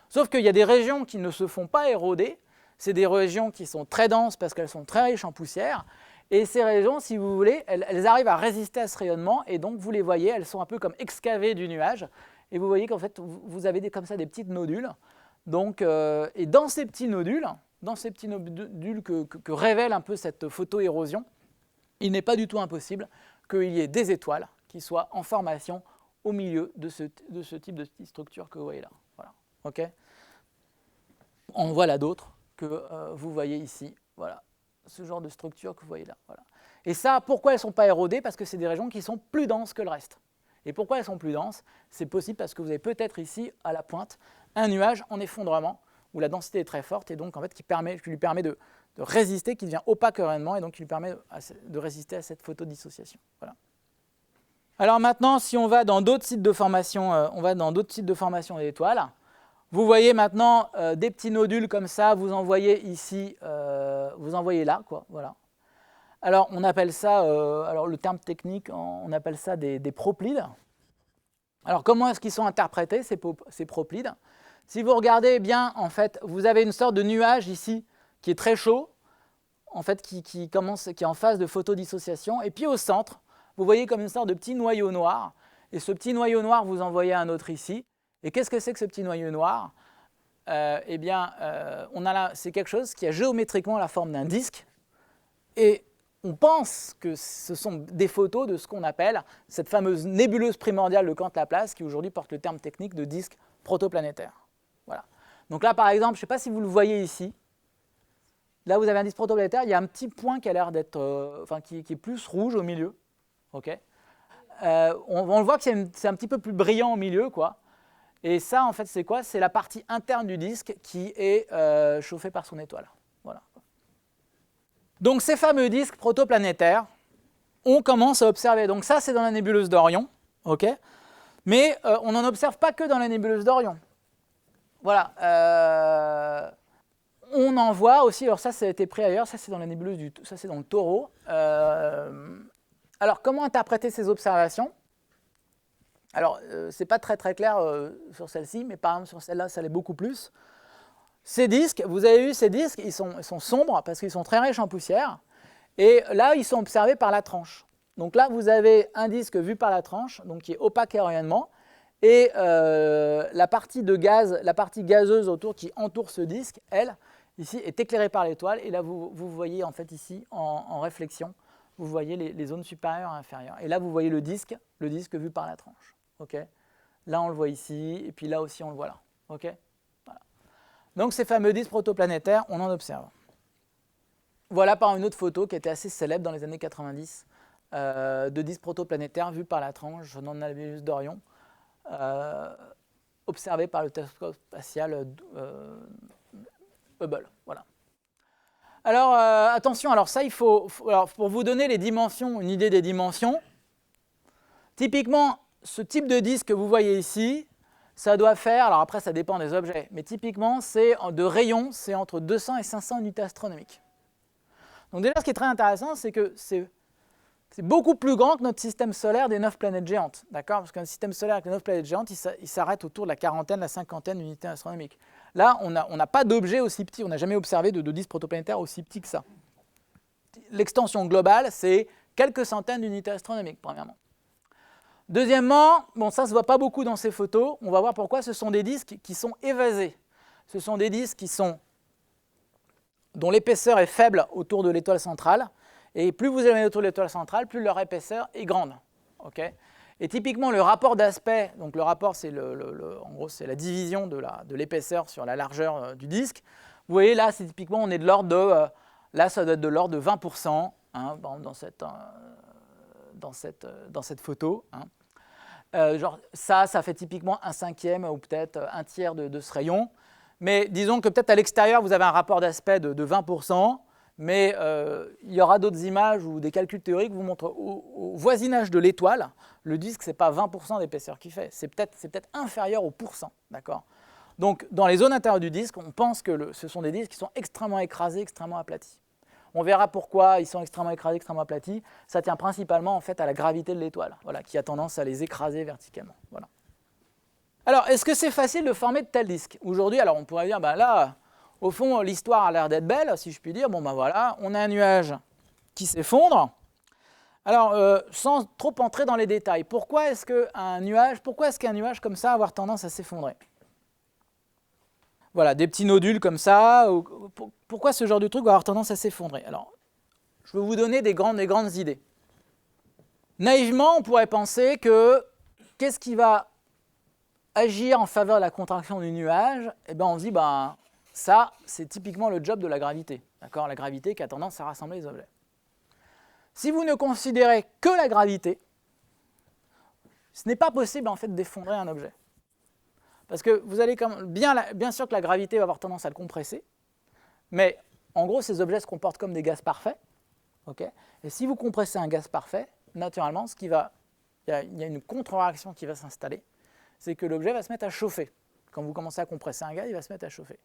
Sauf qu'il y a des régions qui ne se font pas éroder, c'est des régions qui sont très denses parce qu'elles sont très riches en poussière, et ces régions, si vous voulez, elles arrivent à résister à ce rayonnement, et donc vous les voyez, elles sont un peu comme excavées du nuage, et vous voyez qu'en fait, vous avez comme ça des petites nodules. Donc, et dans ces petits nodules que révèle un peu cette photoérosion, il n'est pas du tout impossible qu'il y ait des étoiles qui soient en formation au milieu de ce type de structure que vous voyez là. Voilà. Okay. En voilà d'autres que vous voyez ici. Voilà. Ce genre de structure que vous voyez là. Voilà. Et ça, pourquoi elles ne sont pas érodées? Parce que c'est des régions qui sont plus denses que le reste. Et pourquoi elles sont plus denses? C'est possible parce que vous avez peut-être ici, à la pointe, un nuage en effondrement, où la densité est très forte, et donc en fait, qui lui permet de résister, qui devient opaque au rayonnement, et donc qui lui permet de résister à cette photodissociation. Voilà. Alors maintenant, si on va dans d'autres sites de formation, d'étoiles, vous voyez maintenant des petits nodules comme ça, vous en voyez ici, vous en voyez là, quoi, voilà. Alors on appelle ça, alors le terme technique, on appelle ça des proplides. Alors comment est-ce qu'ils sont interprétés, ces proplides? Si vous regardez bien, en fait, vous avez une sorte de nuage ici qui est très chaud, en fait, qui est en phase de photodissociation, et puis au centre, vous voyez comme une sorte de petit noyau noir, et ce petit noyau noir, vous en voyez un autre ici. Et qu'est-ce que c'est que ce petit noyau noir? Eh bien, c'est quelque chose qui a géométriquement la forme d'un disque, et on pense que ce sont des photos de ce qu'on appelle cette fameuse nébuleuse primordiale de Kant-Laplace, qui aujourd'hui porte le terme technique de disque protoplanétaire. Voilà. Donc là, par exemple, je ne sais pas si vous le voyez ici. Là, vous avez un disque protoplanétaire, il y a un petit point qui a l'air d'être, qui est plus rouge au milieu. Okay. On voit que c'est un petit peu plus brillant au milieu, quoi. Et ça, en fait, c'est quoi? C'est la partie interne du disque qui est chauffée par son étoile. Voilà. Donc ces fameux disques protoplanétaires, on commence à observer. Donc ça, c'est dans la nébuleuse d'Orion, okay. Mais on n'en observe pas que dans la nébuleuse d'Orion. Voilà. On en voit aussi, alors ça a été pris ailleurs, ça c'est dans la nébuleuse ça c'est dans le Taureau. Alors comment interpréter ces observations? Alors c'est pas très clair sur celle-ci, mais par exemple sur celle-là ça l'est beaucoup plus. Ces disques, vous avez vu ces disques, ils sont sombres parce qu'ils sont très riches en poussière, et là ils sont observés par la tranche. Donc là vous avez un disque vu par la tranche, donc qui est opaque à rayonnement, et la partie gazeuse autour qui entoure ce disque, elle, ici, est éclairée par l'étoile, et là vous voyez en fait ici, en réflexion, vous voyez les zones supérieures et inférieures. Et là vous voyez le disque vu par la tranche. Okay. Là on le voit ici, et puis là aussi on le voit là. Okay. Voilà. Donc ces fameux disques protoplanétaires, on en observe. Voilà par une autre photo qui était assez célèbre dans les années 90, de disques protoplanétaires vus par la tranche dans la nébuleuse d'Orion, observés par le télescope spatial Hubble. Voilà. Alors, attention, alors ça, alors, pour vous donner les dimensions, une idée des dimensions, typiquement, ce type de disque que vous voyez ici, ça doit faire, alors après ça dépend des objets, mais typiquement, de rayon, c'est entre 200 et 500 unités astronomiques. Donc déjà, ce qui est très intéressant, c'est que c'est beaucoup plus grand que notre système solaire des 9 planètes géantes, d'accord? Parce qu'un système solaire avec les 9 planètes géantes, il s'arrête autour de la quarantaine, la cinquantaine d'unités astronomiques. Là, on n'a pas d'objet aussi petit, on n'a jamais observé de disques protoplanétaires aussi petits que ça. L'extension globale, c'est quelques centaines d'unités astronomiques, premièrement. Deuxièmement, bon, ça ne se voit pas beaucoup dans ces photos, on va voir pourquoi ce sont des disques qui sont évasés. Ce sont des disques dont l'épaisseur est faible autour de l'étoile centrale, et plus vous éloignez autour de l'étoile centrale, plus leur épaisseur est grande. Okay, et typiquement, le rapport d'aspect, donc le rapport, c'est en gros, c'est la division de l'épaisseur sur la largeur du disque. Vous voyez, là, c'est typiquement, on est de l'ordre de, là, ça doit être de l'ordre de 20%, hein, dans cette photo. Hein. Genre, ça fait typiquement 1/5 ou peut-être 1/3 de ce rayon. Mais disons que peut-être à l'extérieur, vous avez un rapport d'aspect de 20%. Mais il y aura d'autres images ou des calculs théoriques qui vous montrent au voisinage de l'étoile, le disque, ce n'est pas 20% d'épaisseur qu'il fait, c'est peut-être inférieur au pourcent. D'accord ? Donc, dans les zones intérieures du disque, on pense que ce sont des disques qui sont extrêmement écrasés, extrêmement aplatis. On verra pourquoi ils sont extrêmement écrasés, extrêmement aplatis. Ça tient principalement en fait, à la gravité de l'étoile, voilà, qui a tendance à les écraser verticalement. Voilà. Alors, est-ce que c'est facile de former de tels disques ? Aujourd'hui, alors on pourrait dire, ben là, au fond, l'histoire a l'air d'être belle, si je puis dire. Bon, ben voilà, on a un nuage qui s'effondre. Alors, sans trop entrer dans les détails, pourquoi est-ce qu'un nuage comme ça va avoir tendance à s'effondrer ? Voilà, des petits nodules comme ça. Pourquoi ce genre de truc va avoir tendance à s'effondrer ? Alors, je vais vous donner des grandes idées. Naïvement, on pourrait penser que qu'est-ce qui va agir en faveur de la contraction du nuage ? Eh bien, on se dit, ben, ça, c'est typiquement le job de la gravité. D'accord ? La gravité qui a tendance à rassembler les objets. Si vous ne considérez que la gravité, ce n'est pas possible en fait d'effondrer un objet. Parce que vous allez bien sûr que la gravité va avoir tendance à le compresser, mais en gros, ces objets se comportent comme des gaz parfaits. Okay ? Et si vous compressez un gaz parfait, naturellement, il y a une contre-réaction qui va s'installer, c'est que l'objet va se mettre à chauffer. Quand vous commencez à compresser un gaz, il va se mettre à chauffer.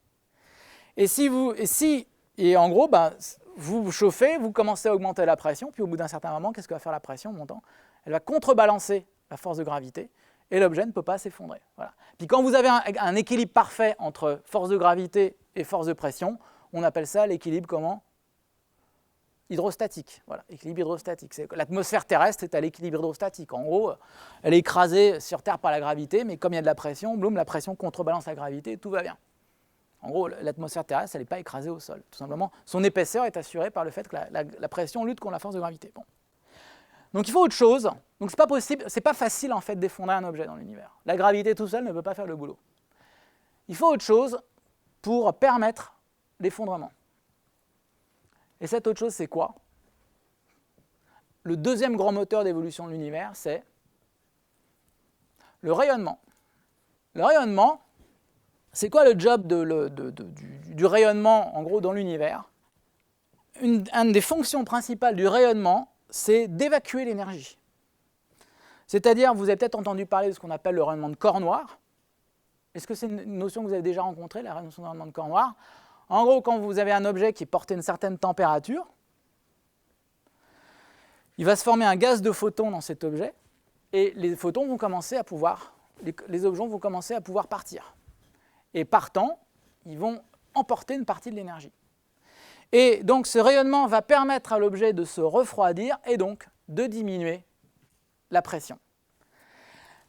Et en gros, ben, vous chauffez, vous commencez à augmenter la pression, puis au bout d'un certain moment, qu'est-ce que va faire la pression montant ? Elle va contrebalancer la force de gravité, et l'objet ne peut pas s'effondrer. Voilà. Puis quand vous avez un équilibre parfait entre force de gravité et force de pression, on appelle ça l'équilibre comment ? Hydrostatique. Voilà, équilibre hydrostatique. L'atmosphère terrestre est à l'équilibre hydrostatique. En gros, elle est écrasée sur Terre par la gravité, mais comme il y a de la pression, boum, la pression contrebalance la gravité et tout va bien. En gros, l'atmosphère terrestre, elle n'est pas écrasée au sol. Tout simplement, son épaisseur est assurée par le fait que la pression lutte contre la force de gravité. Bon. Donc il faut autre chose. Donc c'est pas possible, c'est pas facile en fait d'effondrer un objet dans l'univers. La gravité tout seul ne peut pas faire le boulot. Il faut autre chose pour permettre l'effondrement. Et cette autre chose, c'est quoi ? Le deuxième grand moteur d'évolution de l'univers, c'est le rayonnement. Le rayonnement, c'est quoi le job du rayonnement, en gros, dans l'univers ? Une des fonctions principales du rayonnement, c'est d'évacuer l'énergie. C'est-à-dire, vous avez peut-être entendu parler de ce qu'on appelle le rayonnement de corps noir. Est-ce que c'est une notion que vous avez déjà rencontrée, la notion de rayonnement de corps noir ? En gros, quand vous avez un objet qui est porté à une certaine température, il va se former un gaz de photons dans cet objet, et les photons vont commencer à pouvoir, les objets vont commencer à pouvoir partir. Et partant, ils vont emporter une partie de l'énergie. Et donc ce rayonnement va permettre à l'objet de se refroidir et donc de diminuer la pression.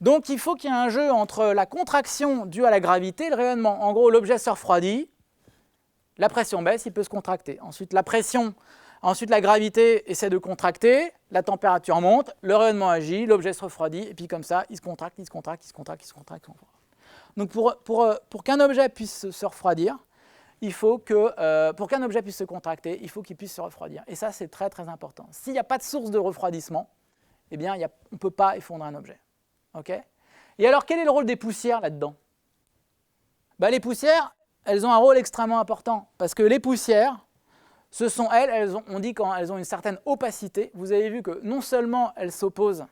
Donc il faut qu'il y ait un jeu entre la contraction due à la gravité et le rayonnement. En gros, l'objet se refroidit, la pression baisse, il peut se contracter. Ensuite, la gravité essaie de contracter, la température monte, le rayonnement agit, l'objet se refroidit, et puis comme ça, il se contracte, il se contracte, il se contracte, il se contracte. Donc pour qu'un objet puisse se refroidir, il faut que, pour qu'un objet puisse se contracter, il faut qu'il puisse se refroidir. Et ça, c'est très très important. S'il n'y a pas de source de refroidissement, eh bien, on ne peut pas effondrer un objet. Okay ? Et alors, quel est le rôle des poussières là-dedans ? Les poussières, elles ont un rôle extrêmement important, parce que les poussières Ce sont on dit qu'elles ont une certaine opacité. Vous avez vu que non seulement elles s'opposent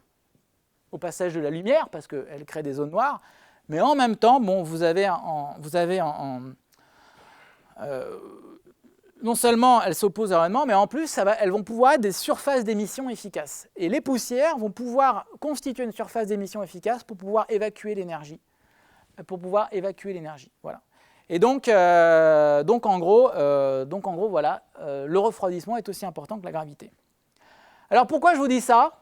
au passage de la lumière, parce qu'elles créent des zones noires, mais en même temps, bon, non seulement elles s'opposent à l'environnement, mais en plus, elles vont pouvoir être des surfaces d'émission efficaces. Et les poussières vont pouvoir constituer une surface d'émission efficace pour pouvoir évacuer l'énergie. Voilà. Et donc en gros, voilà, le refroidissement est aussi important que la gravité. Alors pourquoi je vous dis ça?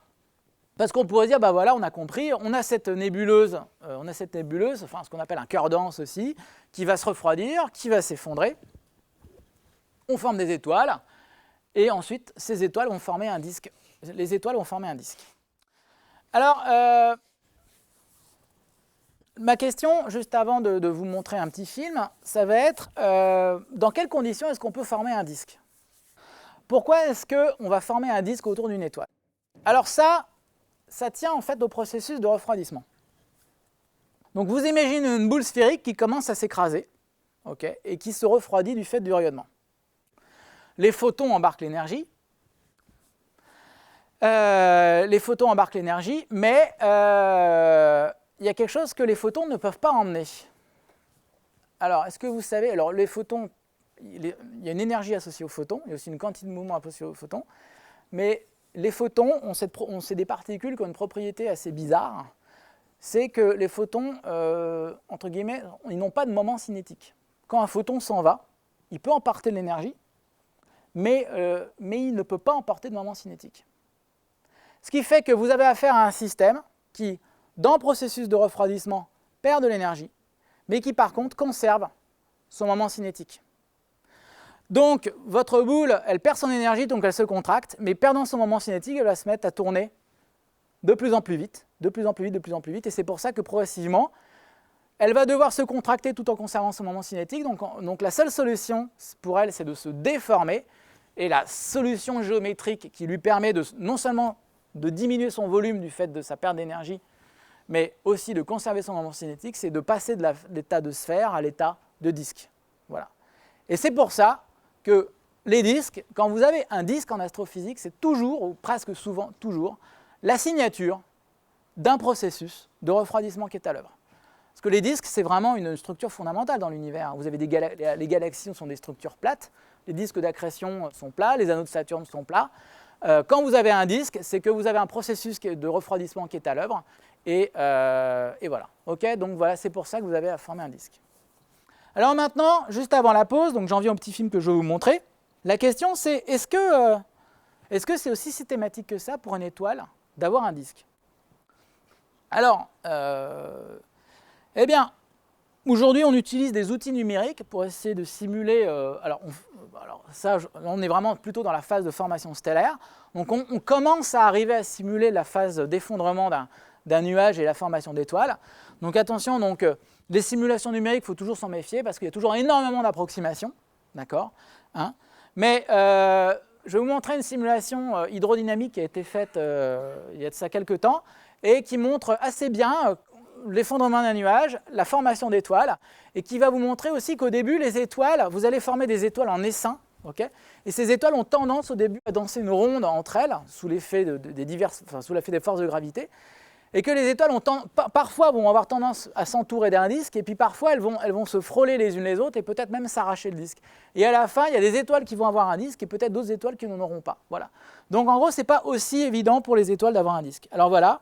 Parce qu'on pourrait dire, bah voilà, on a compris, on a cette nébuleuse, enfin ce qu'on appelle un cœur dense aussi, qui va se refroidir, qui va s'effondrer. On forme des étoiles, et ensuite ces étoiles vont former un disque. Les étoiles vont former un disque. Alors, ma question, juste avant de vous montrer un petit film, ça va être dans quelles conditions est-ce qu'on peut former un disque? Pourquoi est-ce qu'on va former un disque autour d'une étoile? Alors ça tient en fait au processus de refroidissement. Donc vous imaginez une boule sphérique qui commence à s'écraser, okay, et qui se refroidit du fait du rayonnement. Les photons embarquent l'énergie. Mais il y a quelque chose que les photons ne peuvent pas emmener. Alors, est-ce que vous savez, alors les photons, il y a une énergie associée aux photons, il y a aussi une quantité de mouvement associée aux photons, mais les photons, c'est des particules qui ont une propriété assez bizarre, c'est que les photons, entre guillemets, ils n'ont pas de moment cinétique. Quand un photon s'en va, il peut emporter de l'énergie, mais il ne peut pas emporter de moment cinétique. Ce qui fait que vous avez affaire à un système qui, dans le processus de refroidissement, perd de l'énergie, mais qui par contre conserve son moment cinétique. Donc votre boule, elle perd son énergie, donc elle se contracte, mais perdant son moment cinétique, elle va se mettre à tourner de plus en plus vite, et c'est pour ça que progressivement, elle va devoir se contracter tout en conservant son moment cinétique, donc la seule solution pour elle, c'est de se déformer, et la solution géométrique qui lui permet non seulement de diminuer son volume du fait de sa perte d'énergie, mais aussi de conserver son moment cinétique, c'est de passer de l'état de sphère à l'état de disque. Voilà. Et c'est pour ça que les disques, quand vous avez un disque en astrophysique, c'est toujours, ou presque souvent toujours, la signature d'un processus de refroidissement qui est à l'œuvre. Parce que les disques, c'est vraiment une structure fondamentale dans l'univers. Vous avez les galaxies sont des structures plates, les disques d'accrétion sont plats, les anneaux de Saturne sont plats. Quand vous avez un disque, c'est que vous avez un processus de refroidissement qui est à l'œuvre. Et voilà. Okay, donc voilà, c'est pour ça que vous avez à former un disque. Alors maintenant, juste avant la pause, donc j'en viens au petit film que je vais vous montrer. La question c'est, est-ce que c'est aussi systématique que ça pour une étoile d'avoir un disque? Alors, eh bien, aujourd'hui, on utilise des outils numériques pour essayer de simuler. On est vraiment plutôt dans la phase de formation stellaire. Donc, on commence à arriver à simuler la phase d'effondrement d'un nuage et la formation d'étoiles. Donc, attention, les simulations numériques, il faut toujours s'en méfier parce qu'il y a toujours énormément d'approximations. D'accord, hein, mais je vais vous montrer une simulation hydrodynamique qui a été faite il y a de ça quelques temps et qui montre assez bien l'effondrement d'un nuage, la formation d'étoiles, et qui va vous montrer aussi qu'au début, les étoiles, vous allez former des étoiles en essaim, okay, et ces étoiles ont tendance au début à danser une ronde entre elles, sous l'effet des forces de gravité, et que les étoiles parfois vont avoir tendance à s'entourer d'un disque, et puis parfois elles vont se frôler les unes les autres, et peut-être même s'arracher le disque. Et à la fin, il y a des étoiles qui vont avoir un disque, et peut-être d'autres étoiles qui n'en auront pas. Voilà. Donc en gros, ce n'est pas aussi évident pour les étoiles d'avoir un disque. Alors voilà.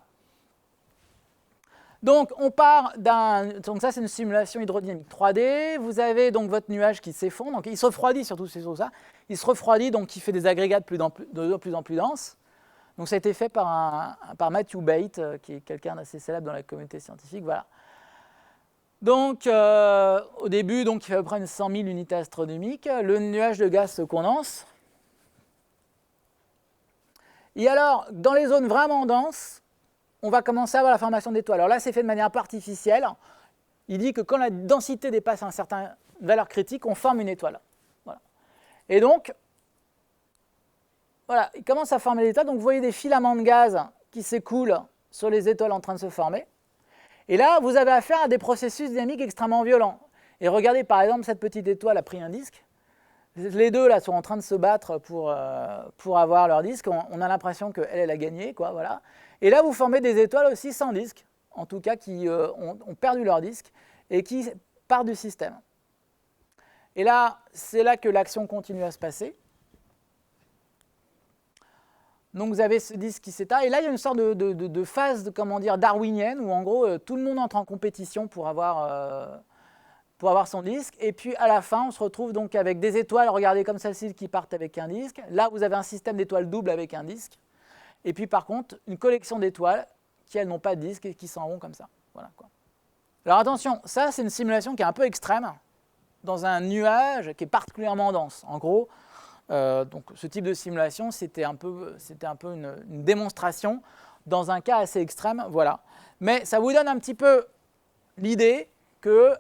Donc, on part donc ça, c'est une simulation hydrodynamique 3D. Vous avez donc votre nuage qui s'effondre. Donc, il se refroidit, surtout, c'est sur ça. Il se refroidit, donc il fait des agrégats de plus en plus denses. Donc, ça a été fait par Matthew Bate, qui est quelqu'un d'assez célèbre dans la communauté scientifique. Voilà. Donc, au début, donc, il fait à peu près 100 000 unités astronomiques. Le nuage de gaz se condense. Et alors, dans les zones vraiment denses, on va commencer à avoir la formation d'étoiles. Alors là, c'est fait de manière un peu artificielle. Il dit que quand la densité dépasse une certaine valeur critique, on forme une étoile. Voilà. Et donc, voilà, il commence à former l'étoile. Donc, vous voyez des filaments de gaz qui s'écoulent sur les étoiles en train de se former. Et là, vous avez affaire à des processus dynamiques extrêmement violents. Et regardez, par exemple, cette petite étoile a pris un disque. Les deux là sont en train de se battre pour avoir leur disque. On a l'impression qu'elle a gagné, quoi, voilà. Et là, vous formez des étoiles aussi sans disque, en tout cas qui ont perdu leur disque et qui partent du système. Et là, c'est là que l'action continue à se passer. Donc vous avez ce disque qui s'éteint, et là il y a une sorte de phase darwinienne, où en gros tout le monde entre en compétition pour avoir son disque, et puis à la fin on se retrouve donc avec des étoiles, regardez comme celle-ci, qui partent avec un disque. Là vous avez un système d'étoiles doubles avec un disque, et puis par contre une collection d'étoiles qui elles n'ont pas de disque et qui s'en vont comme ça. Voilà, quoi. Alors attention, ça c'est une simulation qui est un peu extrême, dans un nuage qui est particulièrement dense. En gros, donc ce type de simulation, c'était un peu une démonstration dans un cas assez extrême, voilà. Mais ça vous donne un petit peu l'idée que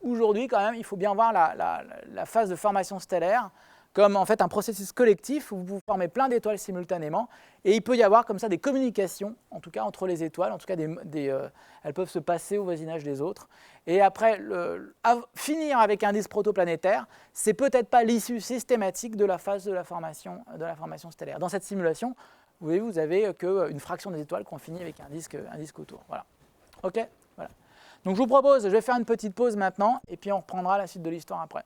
aujourd'hui quand même, il faut bien voir la phase de formation stellaire comme en fait un processus collectif où vous formez plein d'étoiles simultanément, et il peut y avoir comme ça des communications, en tout cas entre les étoiles, en tout cas elles peuvent se passer au voisinage des autres. Et après, finir avec un disque protoplanétaire, c'est peut-être pas l'issue systématique de la phase de la formation stellaire. Dans cette simulation, vous avez qu'une fraction des étoiles qui ont fini avec un disque autour. Voilà. OK ? Voilà. Donc je vous propose, je vais faire une petite pause maintenant, et puis on reprendra la suite de l'histoire après.